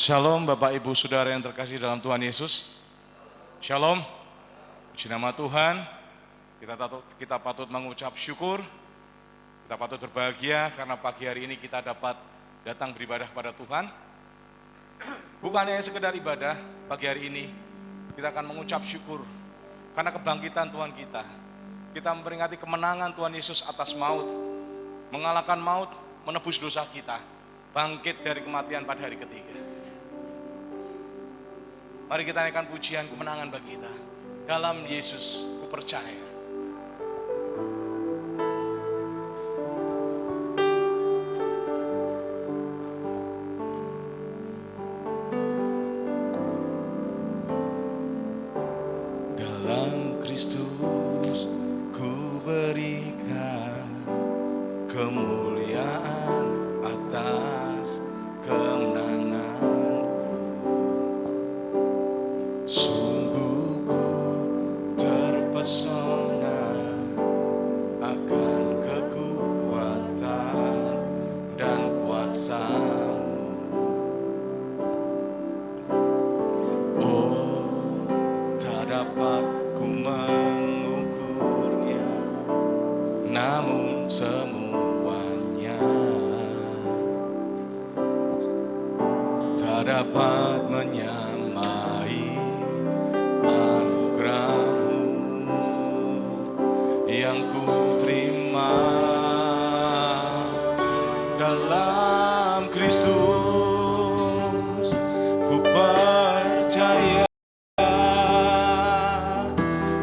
Shalom Bapak Ibu Saudara yang terkasih dalam Tuhan Yesus. Shalom. Puji nama Tuhan. Kita patut mengucap syukur. Kita patut berbahagia karena pagi hari ini kita dapat datang beribadah kepada Tuhan. Bukan hanya sekedar ibadah, pagi hari ini kita akan mengucap syukur karena kebangkitan Tuhan kita. Kita memperingati kemenangan Tuhan Yesus atas maut, mengalahkan maut, menebus dosa kita, bangkit dari kematian pada hari ketiga. Mari kita naikkan pujian kemenangan bagi kita. Dalam Yesus ku percaya. Dalam Kristus ku berikan kemuliaan atas kemenangan. Sungguh ku terpesona akan kekuatan dan kuasa-Mu. Oh, tak dapat ku mengukurnya, namun semuanya tak dapat menyamai anugerah-Mu yang ku terima dalam Kristus. Ku percaya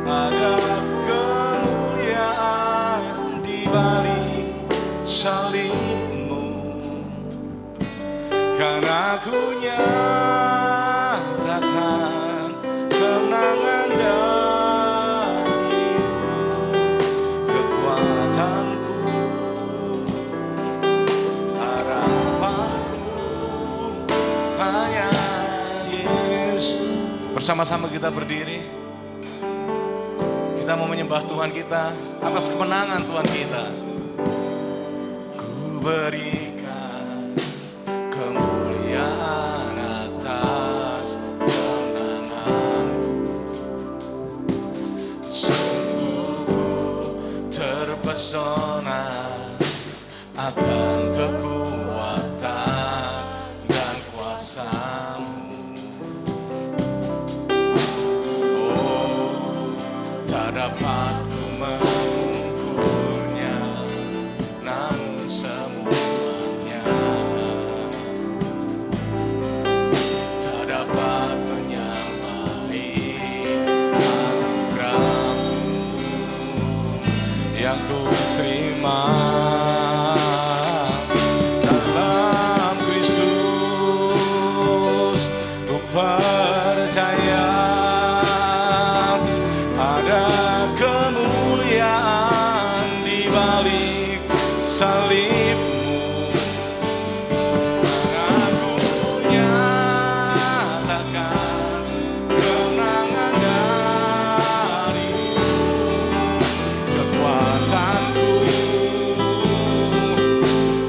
ada kemuliaan di balik salib-Mu, karena ku nyatakan kemenangan dari kekuatanku, harapanku hanya Yesus. Bersama-sama kita berdiri, kita mau menyembah Tuhan kita atas kemenangan Tuhan kita. Ku berikan kemuliaan atas kemenanganku, sungguh ku terpesona akan kekuatan dan kuasa-Mu. Oh, tak dapat ku mengukurnya, namun semuanya tak dapat menyamai anugerah-Mu yang ku terima dalam Kristus. Ku percaya ada kemuliaan di balik salib-Mu, karena ku nyatakan kemenangan dari kekuatanku,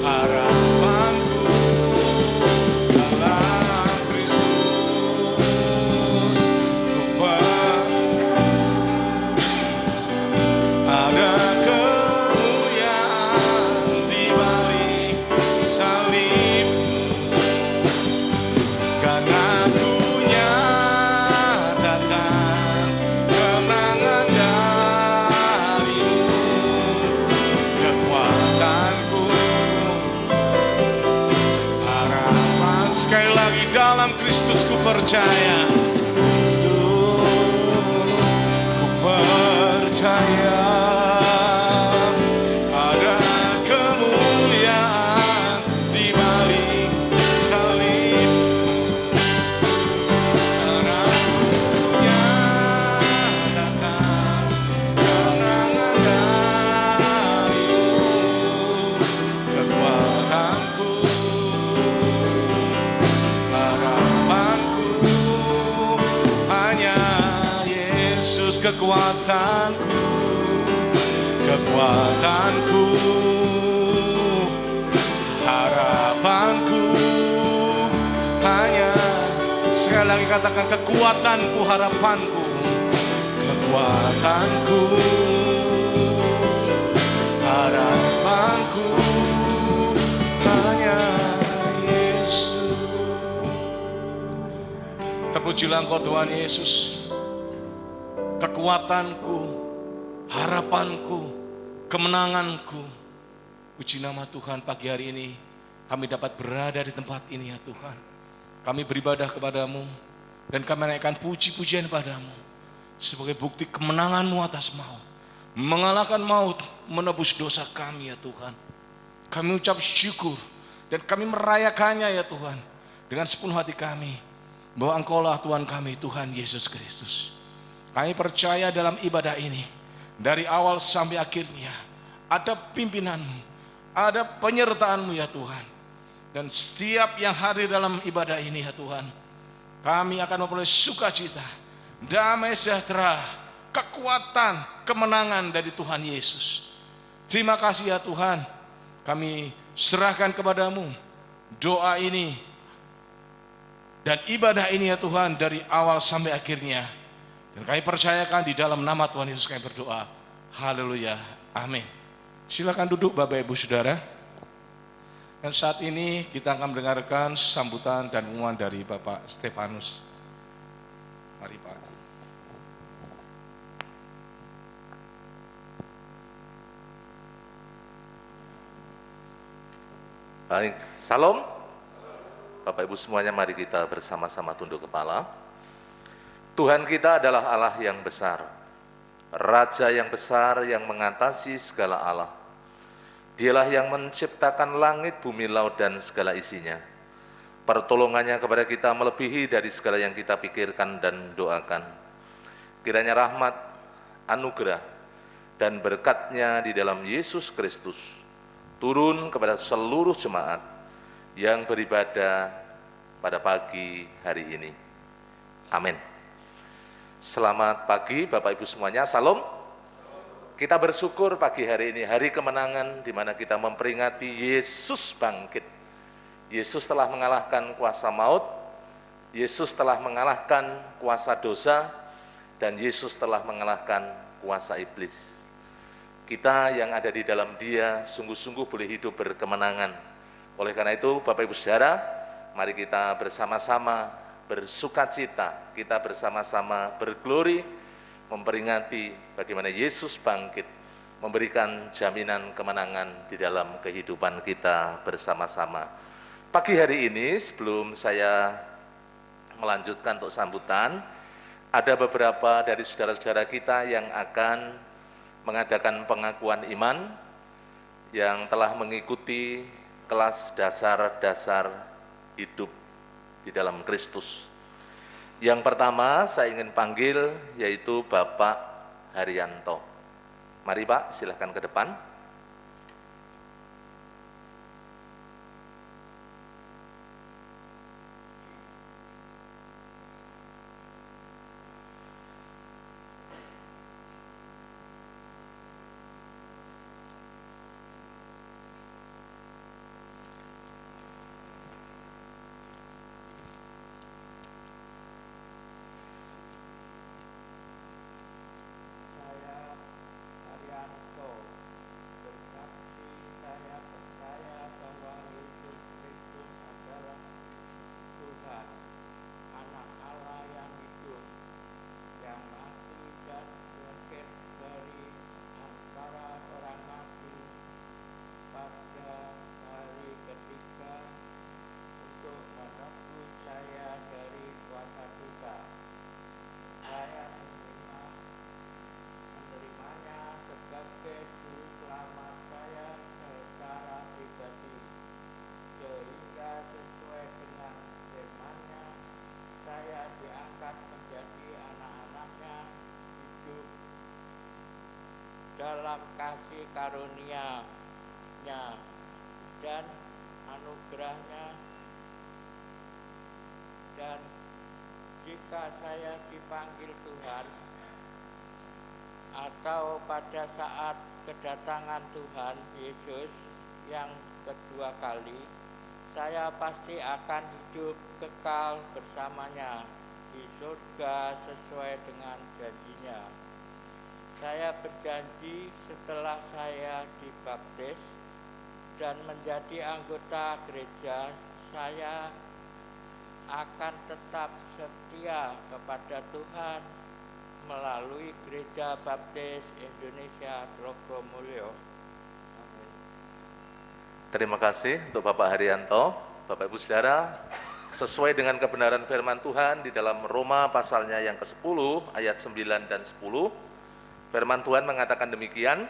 harapanku dalam Kristus. Ku ada kemuliaan di balik salib-Mu, karena ku nyatakan kemenangan dari-Mu, kekuatanku, harapan. Sekali lagi, dalam Kristus ku percaya. Ku percaya ada kemuliaan di balik salib, karena ku nyatakan kemenangan dari-Mu, kekuatanku, harapanku hanya Yesus. Kekuatanku, kekuatanku, harapanku hanya sekali lagi katakan, kekuatanku, harapanku. Kekuatanku, harapanku, hanya Yesus. Terpujilah Engkau Tuhan Yesus. Kekuatanku, harapanku, kemenanganku. Puji nama Tuhan, pagi hari ini kami dapat berada di tempat ini ya Tuhan. Kami beribadah kepadamu dan kami naikkan puji-pujian padamu sebagai bukti kemenanganmu atas maut. Mengalahkan maut, menebus dosa kami ya Tuhan. Kami ucap syukur dan kami merayakannya ya Tuhan dengan sepenuh hati kami, bahwa Engkaulah Tuhan kami, Tuhan Yesus Kristus. Kami percaya dalam ibadah ini, dari awal sampai akhirnya, ada pimpinanmu, ada penyertaanmu ya Tuhan. Dan setiap yang hadir dalam ibadah ini ya Tuhan, kami akan memperoleh sukacita, damai sejahtera, kekuatan, kemenangan dari Tuhan Yesus. Terima kasih ya Tuhan, kami serahkan kepadamu doa ini dan ibadah ini ya Tuhan, dari awal sampai akhirnya. Dan kami percayakan di dalam nama Tuhan Yesus kami berdoa. Haleluya, amin. Silakan duduk Bapak Ibu Saudara. Dan saat ini kita akan mendengarkan sambutan dan pengumuman dari Bapak Stefanus. Mari Pak. Baik, salam. Bapak Ibu semuanya, mari kita bersama-sama tunduk kepala. Tuhan kita adalah Allah yang besar, Raja yang besar yang mengatasi segala Allah. Dialah yang menciptakan langit, bumi, laut, dan segala isinya. Pertolongannya kepada kita melebihi dari segala yang kita pikirkan dan doakan. Kiranya rahmat, anugerah, dan berkat-Nya di dalam Yesus Kristus turun kepada seluruh jemaat yang beribadah pada pagi hari ini. Amin. Selamat pagi Bapak Ibu semuanya, salam. Kita bersyukur pagi hari ini, hari kemenangan di mana kita memperingati Yesus bangkit. Yesus telah mengalahkan kuasa maut, Yesus telah mengalahkan kuasa dosa, dan Yesus telah mengalahkan kuasa iblis. Kita yang ada di dalam Dia sungguh-sungguh boleh hidup berkemenangan. Oleh karena itu, Bapak Ibu Saudara, mari kita bersama-sama bersukacita, kita bersama-sama berglori, memperingati bagaimana Yesus bangkit, memberikan jaminan kemenangan di dalam kehidupan kita bersama-sama. Pagi hari ini, sebelum saya melanjutkan untuk sambutan, ada beberapa dari saudara-saudara kita yang akan mengadakan pengakuan iman, yang telah mengikuti kelas dasar-dasar hidup di dalam Kristus. Yang pertama saya ingin panggil yaitu Bapak Haryanto. Mari Pak, silahkan ke depan. dalam kasih karunia-Nya dan anugerah-Nya, dan jika saya dipanggil Tuhan atau pada saat kedatangan Tuhan Yesus yang kedua kali, saya pasti akan hidup kekal bersamanya di surga sesuai dengan janjinya. Saya berjanji setelah saya dibaptis dan menjadi anggota gereja, saya akan tetap setia kepada Tuhan melalui Gereja Baptis Indonesia Tlogomulyo. Amin. Terima kasih untuk Bapak Haryanto. Bapak Ibu Saudara, sesuai dengan kebenaran firman Tuhan di dalam Roma pasalnya yang ke-10 ayat 9 dan 10, firman Tuhan mengatakan demikian,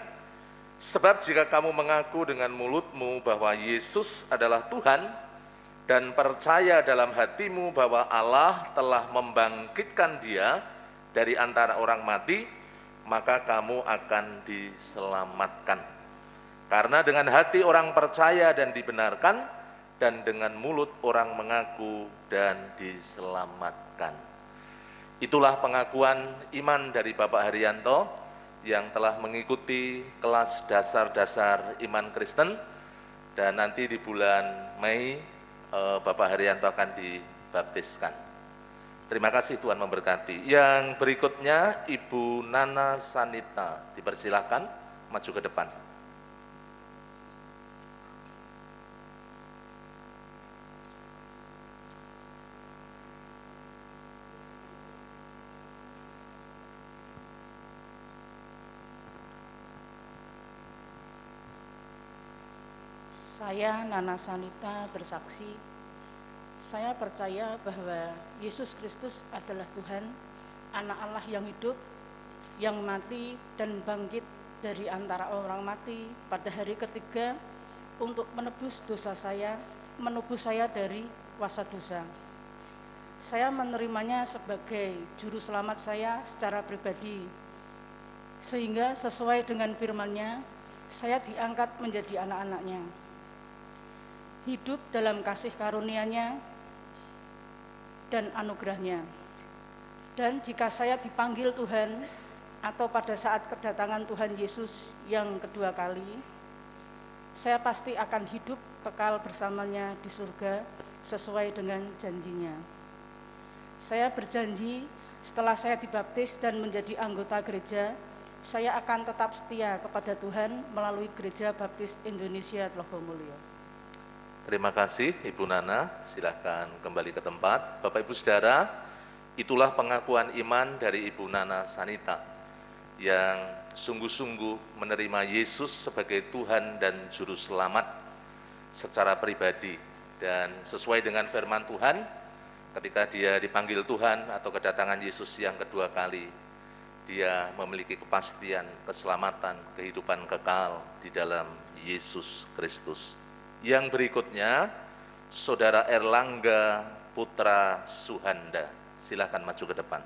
sebab jika kamu mengaku dengan mulutmu bahwa Yesus adalah Tuhan dan percaya dalam hatimu bahwa Allah telah membangkitkan Dia dari antara orang mati, maka kamu akan diselamatkan. Karena dengan hati orang percaya dan dibenarkan, dan dengan mulut orang mengaku dan diselamatkan. Itulah pengakuan iman dari Bapak Haryanto yang telah mengikuti kelas dasar-dasar iman Kristen, dan nanti di bulan Mei Bapak Haryanto akan dibaptiskan. Terima kasih, Tuhan memberkati. Yang berikutnya Ibu Nana Sanita, dipersilakan maju ke depan. Saya, Nana Sanita, bersaksi, saya percaya bahwa Yesus Kristus adalah Tuhan, Anak Allah yang hidup, yang mati dan bangkit dari antara orang mati pada hari ketiga untuk menebus dosa saya, menebus saya dari kuasa dosa. Saya menerimanya sebagai juru selamat saya secara pribadi, sehingga sesuai dengan firman-Nya, saya diangkat menjadi anak-anak-Nya. Hidup dalam kasih karunia-Nya dan anugerah-Nya. Dan jika saya dipanggil Tuhan atau pada saat kedatangan Tuhan Yesus yang kedua kali, saya pasti akan hidup kekal bersamanya di surga sesuai dengan janjinya. Saya berjanji setelah saya dibaptis dan menjadi anggota gereja, saya akan tetap setia kepada Tuhan melalui Gereja Baptis Indonesia Tlogomulyo. Terima kasih Ibu Nana, silakan kembali ke tempat. Bapak Ibu Saudara, itulah pengakuan iman dari Ibu Nana Sanita yang sungguh-sungguh menerima Yesus sebagai Tuhan dan Juru Selamat secara pribadi. Dan sesuai dengan firman Tuhan, ketika dia dipanggil Tuhan atau kedatangan Yesus yang kedua kali, dia memiliki kepastian, keselamatan, kehidupan kekal di dalam Yesus Kristus. Yang berikutnya, Saudara Erlangga Putra Suhanda. Silakan maju ke depan.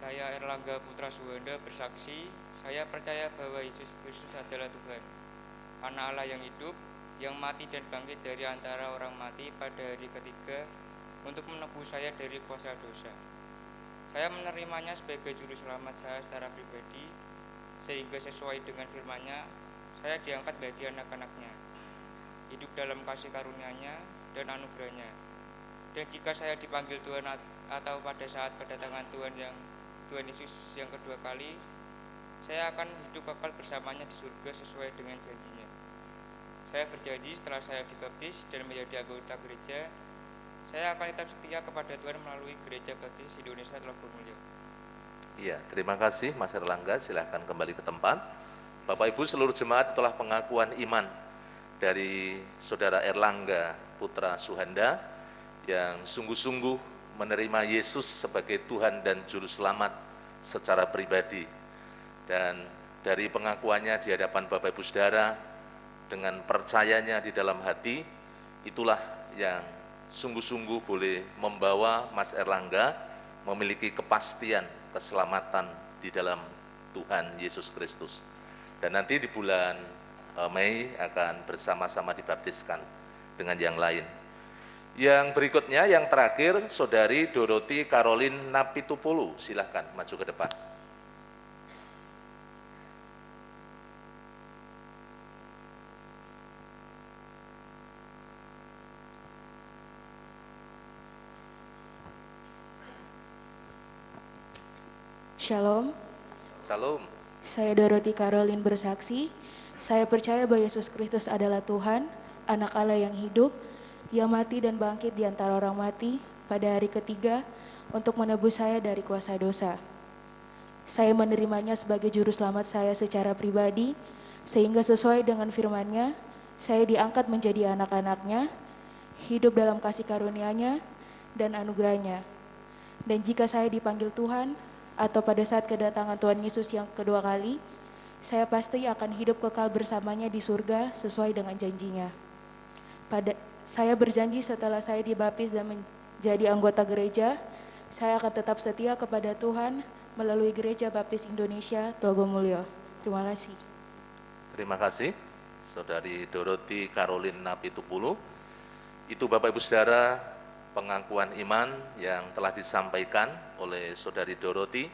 Saya Erlangga Putra Suhanda bersaksi, saya percaya bahwa Yesus Kristus adalah Tuhan, Anak Allah yang hidup, yang mati dan bangkit dari antara orang mati pada hari ketiga untuk menebus saya dari kuasa dosa. Saya menerimanya sebagai juru selamat saya secara pribadi, sehingga sesuai dengan firman-Nya, saya diangkat menjadi anak-anak-Nya, hidup dalam kasih karunia-Nya dan anugerah-Nya. Dan jika saya dipanggil Tuhan atau pada saat kedatangan Tuhan Yesus yang kedua kali, saya akan hidup kekal bersamanya di surga sesuai dengan janjinya. Saya berjanji setelah saya dibaptis dan menjadi anggota gereja, saya akan tetap setia kepada Tuhan melalui Gereja Baptis Indonesia Tlogomulyo. Iya, terima kasih Mas Erlangga, silahkan kembali ke tempat. Bapak Ibu seluruh jemaat, itulah pengakuan iman dari Saudara Erlangga Putra Suhanda yang sungguh-sungguh menerima Yesus sebagai Tuhan dan Juru Selamat secara pribadi. Dan dari pengakuannya di hadapan Bapak Ibu Saudara, dengan percayanya di dalam hati, itulah yang sungguh-sungguh boleh membawa Mas Erlangga memiliki kepastian keselamatan di dalam Tuhan Yesus Kristus. Dan nanti di bulan Mei akan bersama-sama dibaptiskan dengan yang lain. Yang berikutnya, yang terakhir, Saudari Dorothy Caroline Napitupulu. Silahkan maju ke depan. Shalom, Salam. saya Dorothy Caroline bersaksi, saya percaya bahwa Yesus Kristus adalah Tuhan, anak Allah yang hidup, yang mati dan bangkit di antara orang mati pada hari ketiga untuk menebus saya dari kuasa dosa. Saya menerimanya sebagai juru selamat saya secara pribadi, sehingga sesuai dengan firman-Nya, saya diangkat menjadi anak-anak-Nya, hidup dalam kasih karunia-Nya dan anugerah-Nya. Dan jika saya dipanggil Tuhan, atau pada saat kedatangan Tuhan Yesus yang kedua kali, saya pasti akan hidup kekal bersamanya di surga sesuai dengan janjinya. Saya berjanji setelah saya dibaptis dan menjadi anggota gereja, saya akan tetap setia kepada Tuhan melalui Gereja Baptis Indonesia Tlogomulyo. Terima kasih. Terima kasih, Saudari Dorothy Caroline Napitupulu. Itu Bapak Ibu Saudara, pengakuan iman yang telah disampaikan oleh Saudari Dorothy,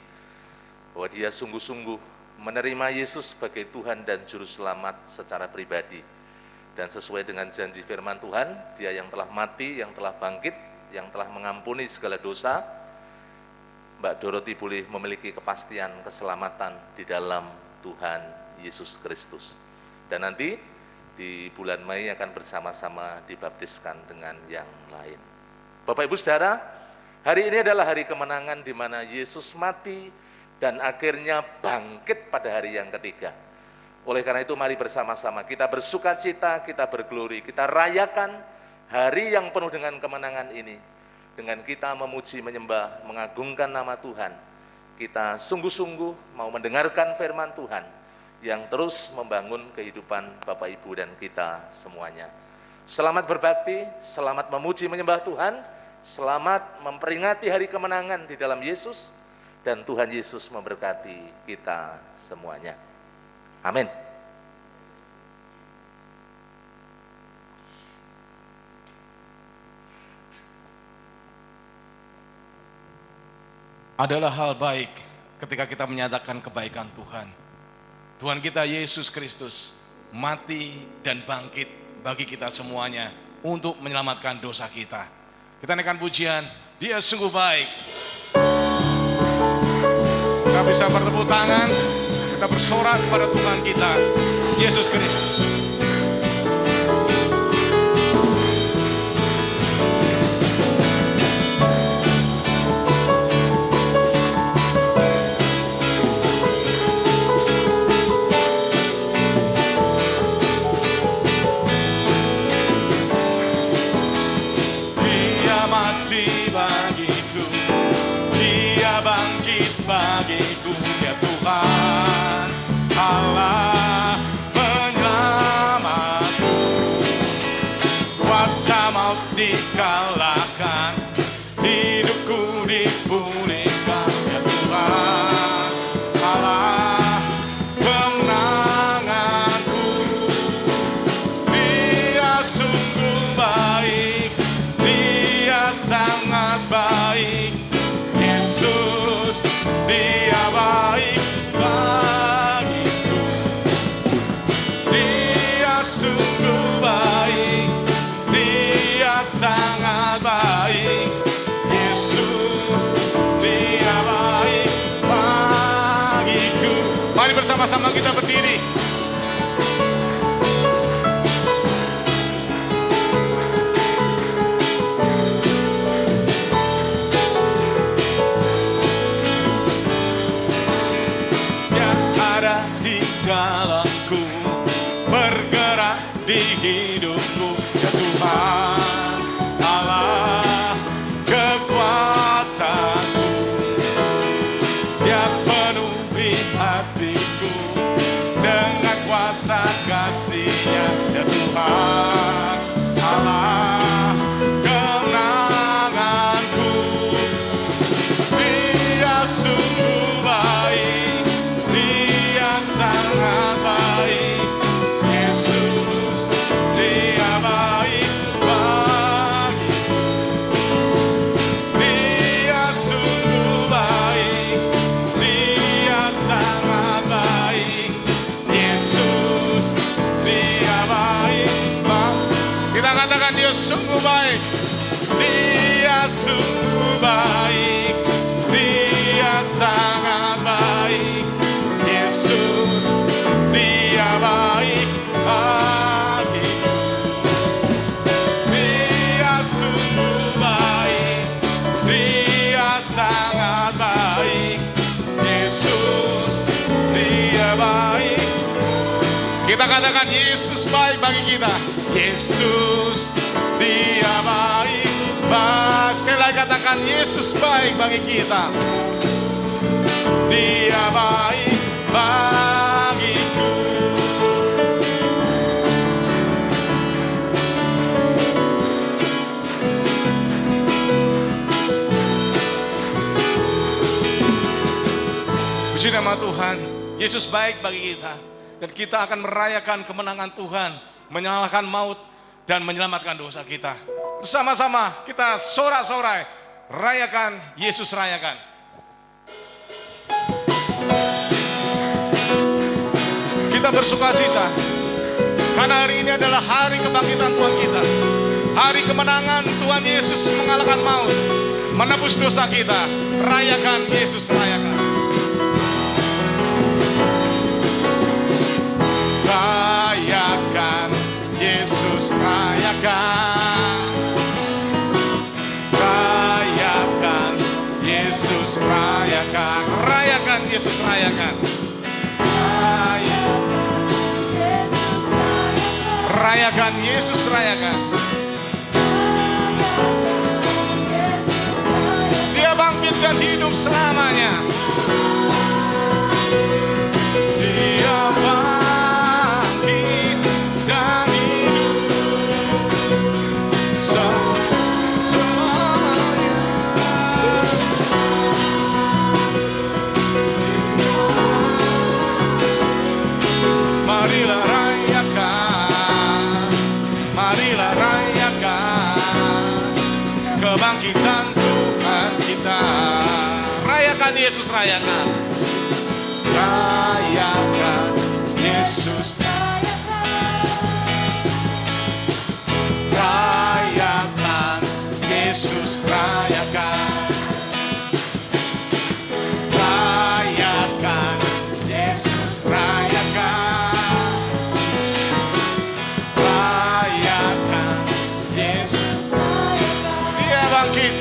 bahwa dia sungguh-sungguh menerima Yesus sebagai Tuhan dan Juru Selamat secara pribadi. Dan sesuai dengan janji firman Tuhan, dia yang telah mati, yang telah bangkit, yang telah mengampuni segala dosa, Mbak Dorothy boleh memiliki kepastian keselamatan di dalam Tuhan Yesus Kristus. Dan nanti di bulan Mei akan bersama-sama dibaptiskan dengan yang lain. Bapak Ibu Saudara, hari ini adalah hari kemenangan di mana Yesus mati dan akhirnya bangkit pada hari yang ketiga. Oleh karena itu mari bersama-sama kita bersukacita, kita berglori, kita rayakan hari yang penuh dengan kemenangan ini. Dengan kita memuji, menyembah, mengagungkan nama Tuhan. Kita sungguh-sungguh mau mendengarkan firman Tuhan yang terus membangun kehidupan Bapak Ibu dan kita semuanya. Selamat berbakti, selamat memuji, menyembah Tuhan. Selamat memperingati hari kemenangan di dalam Yesus, dan Tuhan Yesus memberkati kita semuanya. Amin. Adalah hal baik ketika kita menyatakan kebaikan Tuhan. Tuhan kita Yesus Kristus mati dan bangkit bagi kita semuanya untuk menyelamatkan dosa kita. Kita naikkan pujian, Dia sungguh baik. Kita bisa bertepuk tangan, kita bersorak kepada Tuhan kita, Yesus Kristus. Bagiku ya Tuhan Allah penyelamatku, kuasa maut dikalahkan, hidupku dipulihkan ya Tuhan Allah kemenanganku. Dia sungguh baik, Dia sangat baik, Yesus Dia baik bagiku. Dia sungguh baik, Dia sangat baik, Yesus Dia baik bagiku. Mari bersama-sama kita berdiri. Dalamku, bergerak di hidupku ya Tuhan Allah kekuatanku. Dia penuhi hatiku dengan kuasa kasih-Nya ya Tuhan Allah kemenanganku. Dia sungguh baik, Dia sangat baik, Yesus Dia baik bagiku. sungguh baik, Dia sungguh baik, Dia sangat baik. Yesus, Dia baik bagiku. Dia sungguh baik, Dia sangat baik. Yesus, Dia baik. Kita katakan Yesus baik bagi kita. Yesus, Dia baik. Sekali lagi katakan Yesus baik bagi kita. Dia baik bagiku. Puji nama Tuhan. Yesus baik bagi kita. Dan kita akan merayakan kemenangan Tuhan, menyalahkan maut dan menyelamatkan dosa kita. Bersama-sama kita sorak-sorai, rayakan Yesus rayakan. Kita bersukacita karena hari ini adalah hari kebangkitan Tuhan kita. Hari kemenangan Tuhan Yesus mengalahkan maut, menebus dosa kita. Rayakan Yesus rayakan. Rayakan Yesus rayakan. Rayakan Yesus rayakan. Rayakan Yesus rayakan. Rayakan Yesus rayakan. Dia bangkit dan hidup selamanya. Dia bangkit dan hidup selamanya. Marilah rayakan, marilah rayakan kebangkitan Tuhan kita. Rayakan Yesus rayakan. Rayakan Yesus. Rayakan Yesus rayakan. Rayakan Yesus rayakan. Rayakan Yesus rayakan. Dia bangkit.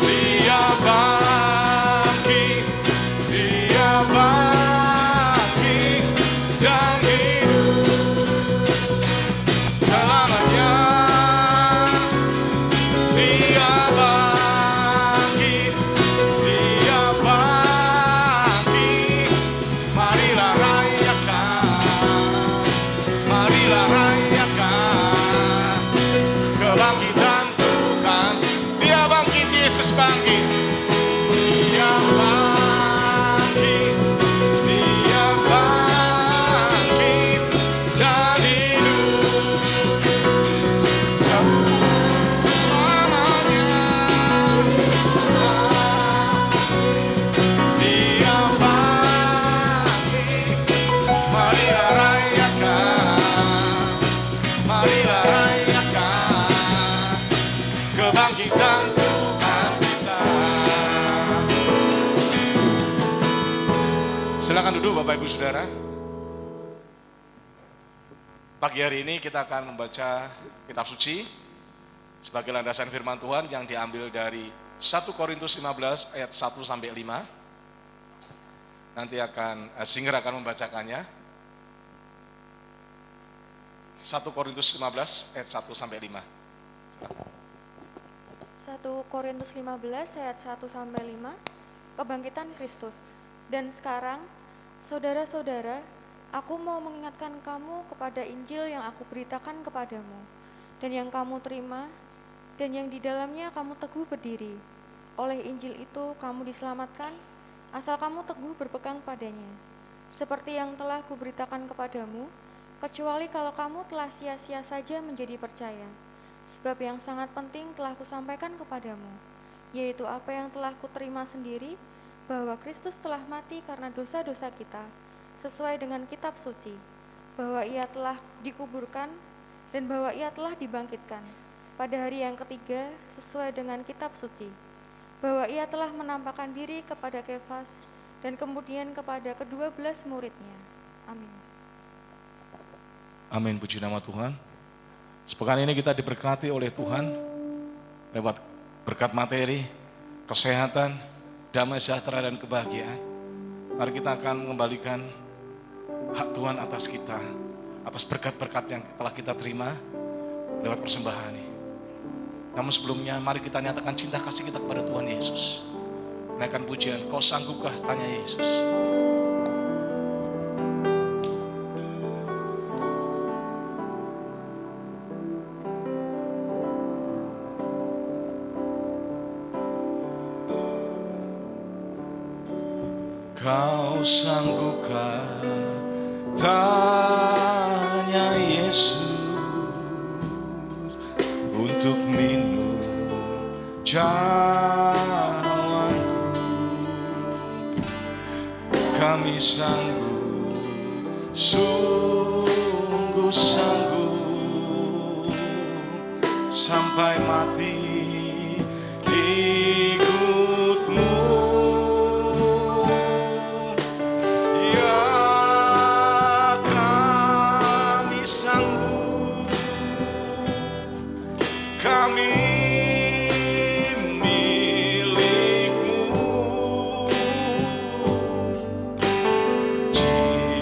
Dia bangkit. Dia bangkit dan hidup selamanya. Dia bangkit. Dia bangkit. Marilah rayakan. Marilah rayakan kebangkitan Tuhan. Dia bangkit, Yesus bangkit. Dia bangkit. Dia bangkit dan hidup selamanya. Dia bangkit. Marilah rayakan. Marilah rayakan kebangkitan Tuhan kita. Silakan duduk Bapak Ibu Saudara. Pagi hari ini kita akan membaca kitab suci sebagai landasan firman Tuhan yang diambil dari 1 Korintus 15 ayat 1 sampai 5. Nanti Singer akan membacakannya. 1 Korintus 15 ayat 1 sampai 5. 1 Korintus 15 ayat 1 sampai 5. Kebangkitan Kristus. Dan sekarang, saudara-saudara, aku mau mengingatkan kamu kepada Injil yang aku beritakan kepadamu, dan yang kamu terima, dan yang di dalamnya kamu teguh berdiri. Oleh Injil itu kamu diselamatkan, asal kamu teguh berpegang padanya. Seperti yang telah kuberitakan kepadamu, kecuali kalau kamu telah sia-sia saja menjadi percaya. Sebab yang sangat penting telah kusampaikan kepadamu, yaitu apa yang telah kuterima sendiri, bahwa Kristus telah mati karena dosa-dosa kita, sesuai dengan kitab suci, bahwa ia telah dikuburkan, dan bahwa ia telah dibangkitkan pada hari yang ketiga sesuai dengan kitab suci, bahwa ia telah menampakkan diri kepada Kefas dan kemudian kepada ke-12 muridnya. Amin. Amin, puji nama Tuhan. Sepekan ini kita diberkati oleh Tuhan lewat berkat materi, kesehatan, damai sejahtera dan kebahagiaan. Mari kita akan mengembalikan hak Tuhan atas kita, atas berkat-berkat yang telah kita terima lewat persembahan ini. Namun sebelumnya mari kita nyatakan cinta kasih kita kepada Tuhan Yesus. Naikkan pujian, kau sanggupkah, tanya Yesus. Kau sanggupkah, tanya Yesus, untuk minum cawanku. Kami sanggup, sungguh sanggup, sampai mati ikutmu. Ya, kami sanggup, kami milikmu. Ciptakan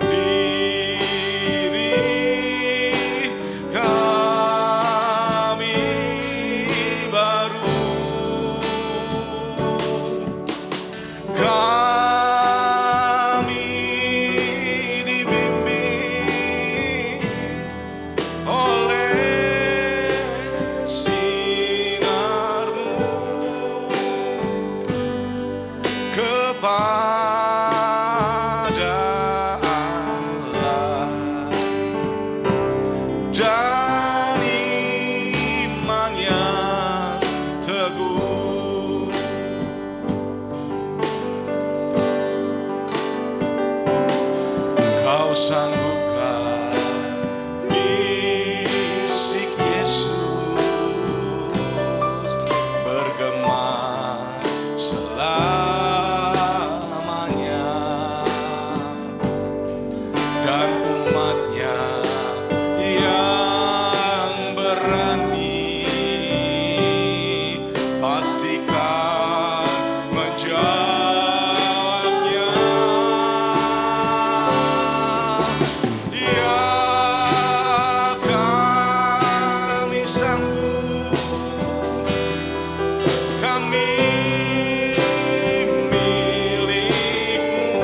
diri kami baru, kami dibimbing oleh sinarmu kepada Allah dan iman yang teguh. Kau sanggupkah bisik Yesus bergema selamanya, dan umatnya yang berani pastikan menjawabnya. Ya, kami sanggup, kami milikmu.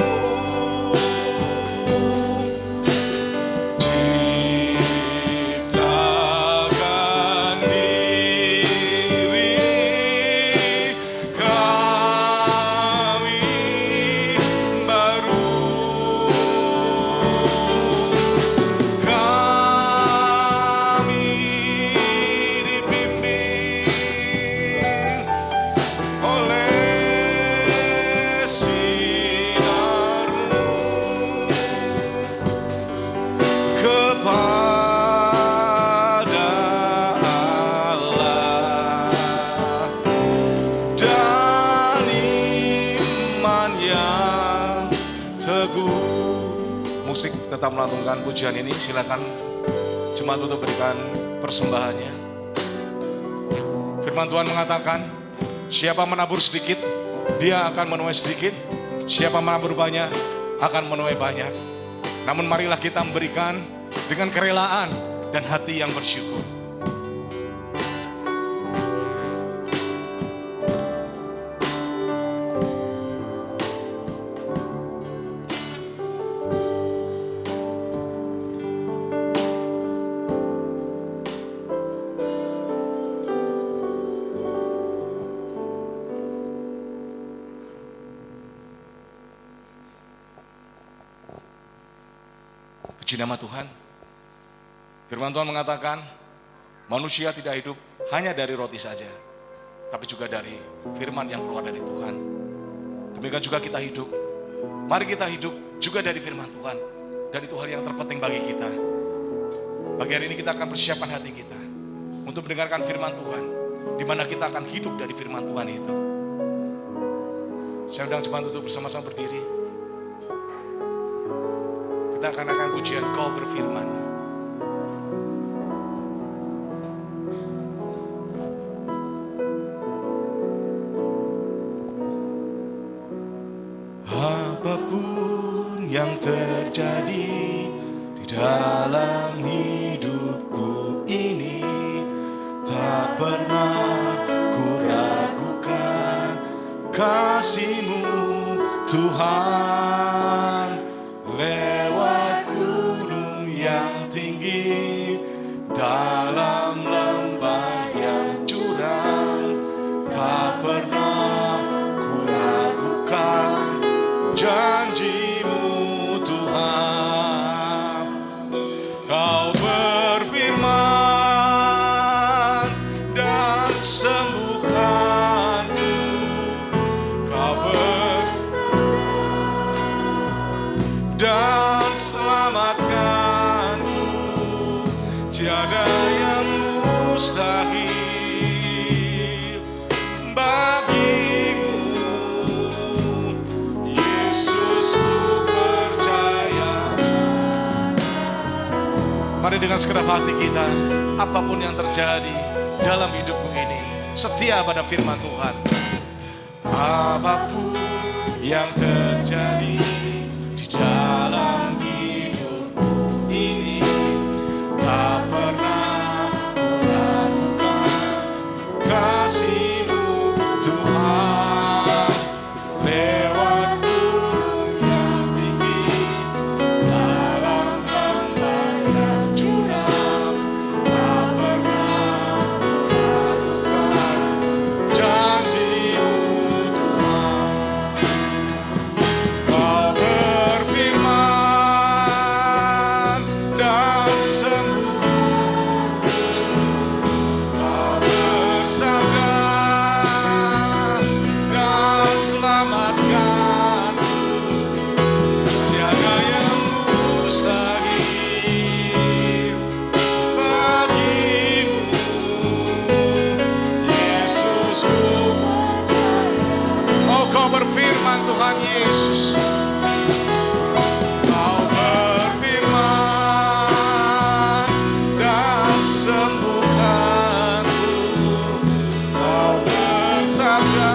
Ciptakan diri kami baru, kami dibimbing oleh sinarmu kepada Allah dan iman yang teguh. Musik tetap melantunkan pujian ini, silakan jemaat untuk berikan persembahannya. Firman Tuhan mengatakan, siapa menabur sedikit, dia akan menuai sedikit. Siapa menabur banyak, akan menuai banyak. Namun marilah kita memberikan dengan kerelaan dan hati yang bersyukur. Puji nama Tuhan. Firman Tuhan mengatakan, manusia tidak hidup hanya dari roti saja, tapi juga dari firman yang keluar dari Tuhan. Demikian juga kita hidup. Mari kita hidup juga dari firman Tuhan. Dan itu hal yang terpenting bagi kita. Pagi hari ini kita akan persiapkan hati kita untuk mendengarkan firman Tuhan, di mana kita akan hidup dari firman Tuhan itu. Saya undang jemaat untuk bersama-sama berdiri. Kita akan pujian Kau berfirman. Apapun yang terjadi di dalam hidupku ini, tak pernah ku ragukan kasih-Mu Tuhan. Lewat gunung yang tinggi, dalam lembah yang curam, tak pernah ku ragukan janji-Mu Tuhan. Kau berfirman dan sembuhkanku, Kau dan selamatkanku. Tiada yang mustahil bagimu, Yesus, ku percaya. Mari dengan segenap hati kita, apapun yang terjadi dalam hidupmu ini, setia pada firman Tuhan. Apapun yang terjadi di dalam hidupku ini, tak pernah ku ragukan kasih-Mu Tuhan. Lewat gunung yang tinggi, dalam lembah yang curam, tak pernah ku ragukan janji-Mu Tuhan. Kau berfirman dan sembuh, Kau bersabda dan selamatkanku. Tiada yang mustahil bagimu, Yesusku. Oh, Kau berfirman Tuhan Yesus. Kau berfirman dan sembuhkanku, Kau bersabda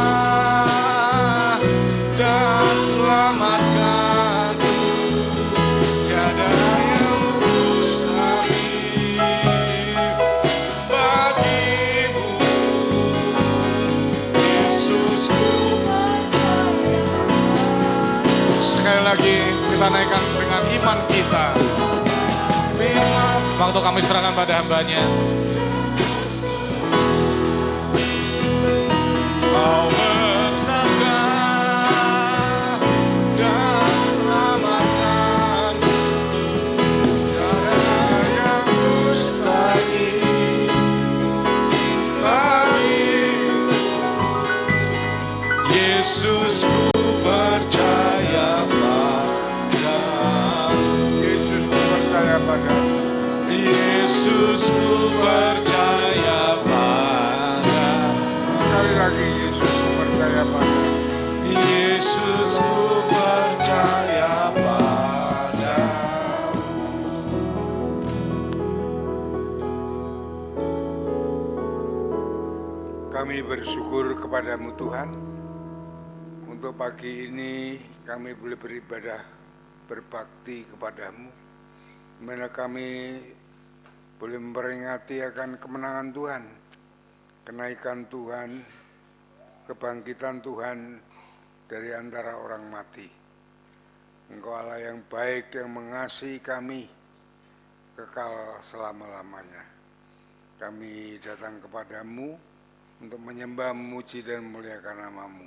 dan selamatkanku. Tiada yang mustahil bagimu, Yesusku. Sekali lagi kita naikkan dengan iman kita. Waktu kami serahkan pada hamba-Nya. Kau bersabda dan selamatkanku. Tiada yang mustahil bagimu, Yesus, ku percaya padamu. Yesus, ku percaya padamu. Yesus, ku percaya padamu. Sekali lagi, Yesus, ku percaya padamu. Yesus, ku percaya padamu. Kami bersyukur kepadamu Tuhan, untuk pagi ini kami boleh beribadah berbakti kepadamu, di mana kami boleh memperingati akan kemenangan Tuhan, kenaikan Tuhan, kebangkitan Tuhan dari antara orang mati. Engkau Allah yang baik, yang mengasihi kami kekal selama-lamanya. Kami datang kepadamu untuk menyembah, memuji, dan memuliakan nama-Mu.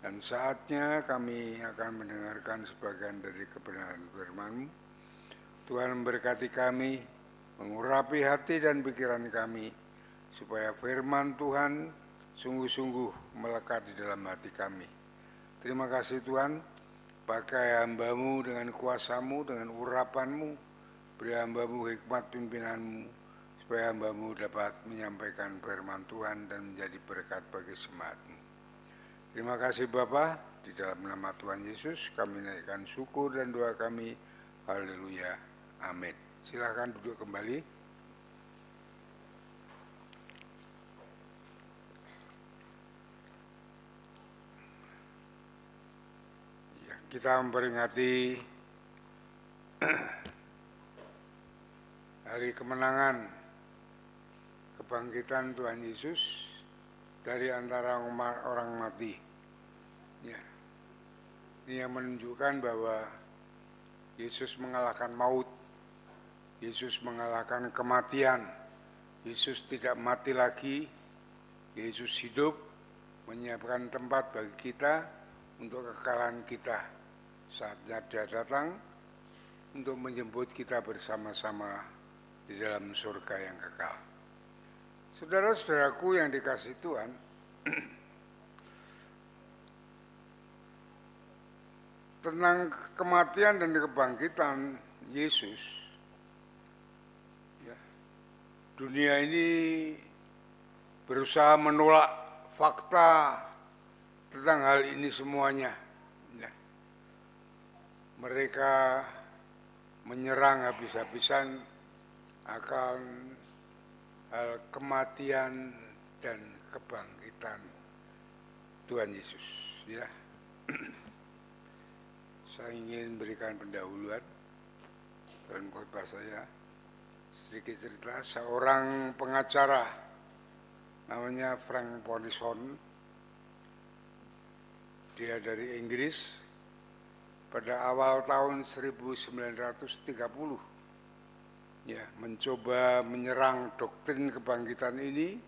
Dan saatnya kami akan mendengarkan sebagian dari kebenaran firman-Mu. Tuhan memberkati kami, mengurapi hati dan pikiran kami, supaya firman Tuhan sungguh-sungguh melekat di dalam hati kami. Terima kasih Tuhan, pakai hamba-Mu dengan kuasa-Mu, dengan urapan-Mu, beri hamba-Mu hikmat pimpinan-Mu, supaya hamba-Mu dapat menyampaikan firman Tuhan dan menjadi berkat bagi jemaat-Mu. Terima kasih Bapa, di dalam nama Tuhan Yesus kami naikkan syukur dan doa kami. Haleluya. Amin. Silakan duduk kembali. Ya, kita memperingati hari kemenangan kebangkitan Tuhan Yesus dari antara orang mati. Ya. Ini yang menunjukkan bahwa Yesus mengalahkan maut, Yesus mengalahkan kematian, Yesus tidak mati lagi, Yesus hidup, menyiapkan tempat bagi kita untuk kekalahan kita. Saatnya Dia datang untuk menjemput kita bersama-sama di dalam surga yang kekal. Saudara-saudaraku yang dikasihi Tuhan, tentang kematian dan kebangkitan Yesus, ya, dunia ini berusaha menolak fakta tentang hal ini semuanya. Ya. Mereka menyerang habis-habisan akan hal kematian dan kebangkitan Tuhan Yesus. Ya. Saya ingin berikan pendahuluan dalam khotbah saya. Sedikit cerita, seorang pengacara namanya Frank Morrison, dia dari Inggris, pada awal tahun 1930 ya, mencoba menyerang doktrin kebangkitan ini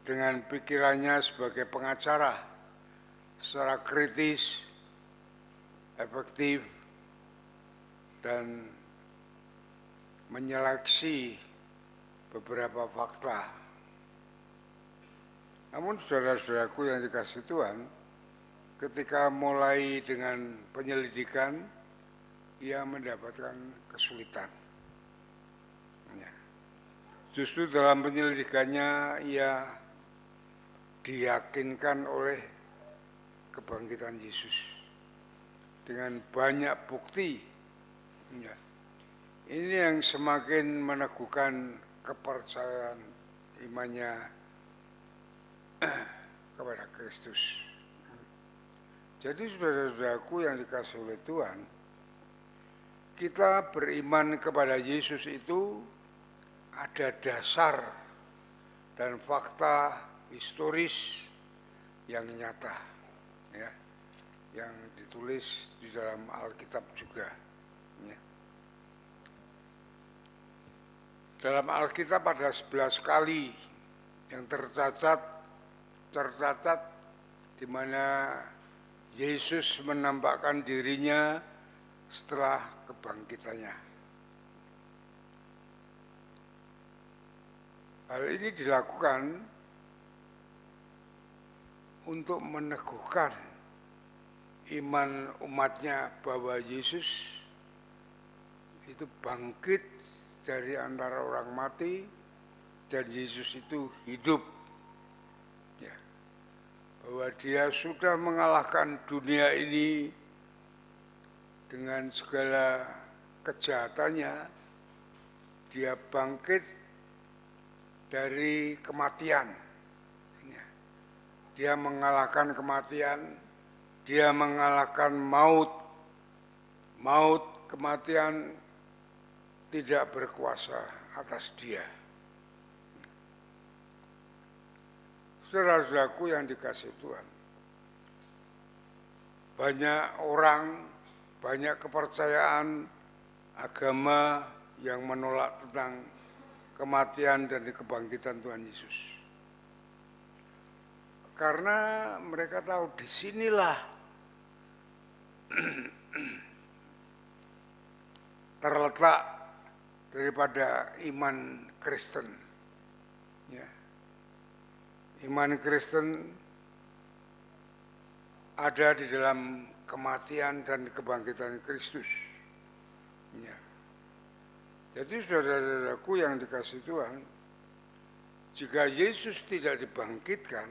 dengan pikirannya sebagai pengacara secara kritis, efektif, dan menyeleksi beberapa fakta. Namun saudara-saudaraku yang dikasihi Tuhan, ketika mulai dengan penyelidikan, ia mendapatkan kesulitan. Ya. Justru dalam penyelidikannya ia diyakinkan oleh kebangkitan Yesus dengan banyak bukti. Ya. Ini yang semakin meneguhkan kepercayaan imannya kepada Kristus. Jadi saudara-saudaraku yang dikasihi oleh Tuhan, kita beriman kepada Yesus itu ada dasar dan fakta historis yang nyata, ya, yang ditulis di dalam Alkitab juga. Ya. Dalam Alkitab ada 11 kali yang tercatat di mana Yesus menampakkan dirinya setelah kebangkitannya. Hal ini dilakukan untuk meneguhkan iman umatnya bahwa Yesus itu bangkit dari antara orang mati dan Yesus itu hidup. Ya. Bahwa Dia sudah mengalahkan dunia ini dengan segala kejahatannya. Dia bangkit dari kematian. Dia mengalahkan kematian, Dia mengalahkan maut. Maut, kematian tidak berkuasa atas Dia. Saudara-saudaraku yang dikasihi Tuhan, banyak orang, banyak kepercayaan agama yang menolak tentang kematian dan kebangkitan Tuhan Yesus. Karena mereka tahu disinilah terletak daripada iman Kristen. Ya. Iman Kristen ada di dalam kematian dan kebangkitan Kristus. Ya. Jadi saudara-saudaraku yang dikasihi Tuhan, jika Yesus tidak dibangkitkan,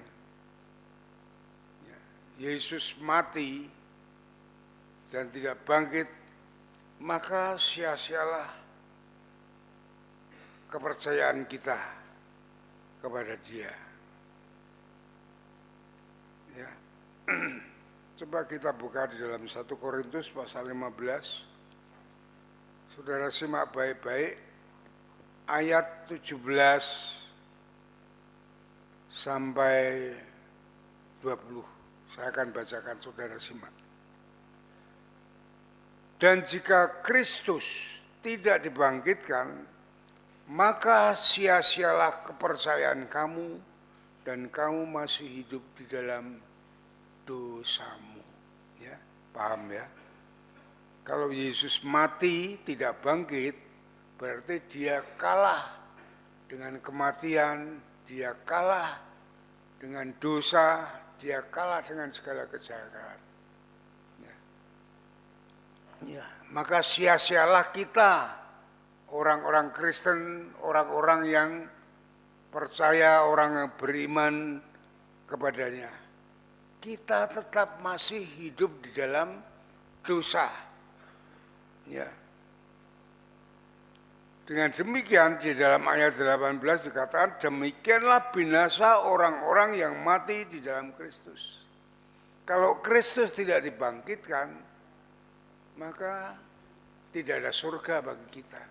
ya, Yesus mati dan tidak bangkit, maka sia-sialah kepercayaan kita kepada Dia. Ya. Coba kita buka di dalam 1 Korintus pasal 15. Saudara simak baik-baik ayat 17 sampai 20. Saya akan bacakan, saudara simak. Dan jika Kristus tidak dibangkitkan, maka sia-sialah kepercayaan kamu dan kamu masih hidup di dalam dosamu. Ya, paham ya? Kalau Yesus mati tidak bangkit, berarti dia kalah dengan kematian, dia kalah dengan dosa, dia kalah dengan segala kejahatan. Ya. Ya, maka sia-sialah kita, orang-orang Kristen, orang-orang yang percaya, orang yang beriman kepadanya. Kita tetap masih hidup di dalam dosa. Ya. Dengan demikian di dalam ayat 18 dikatakan, demikianlah binasa orang-orang yang mati di dalam Kristus. Kalau Kristus tidak dibangkitkan, maka tidak ada surga bagi kita.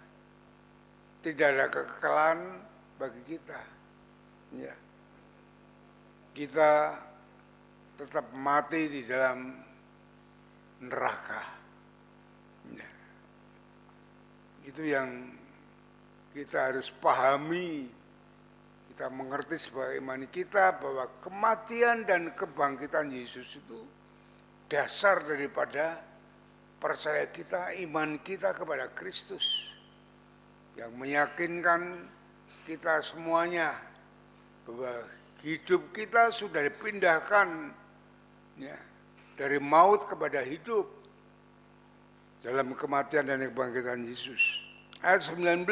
Tidak ada kekekalan bagi kita. Ya. Kita tetap mati di dalam neraka. Ya. Itu yang kita harus pahami, kita mengerti sebagai iman kita bahwa kematian dan kebangkitan Yesus itu dasar daripada percaya kita, iman kita kepada Kristus, yang meyakinkan kita semuanya bahwa hidup kita sudah dipindahkan, ya, dari maut kepada hidup dalam kematian dan kebangkitan Yesus. Ayat 19,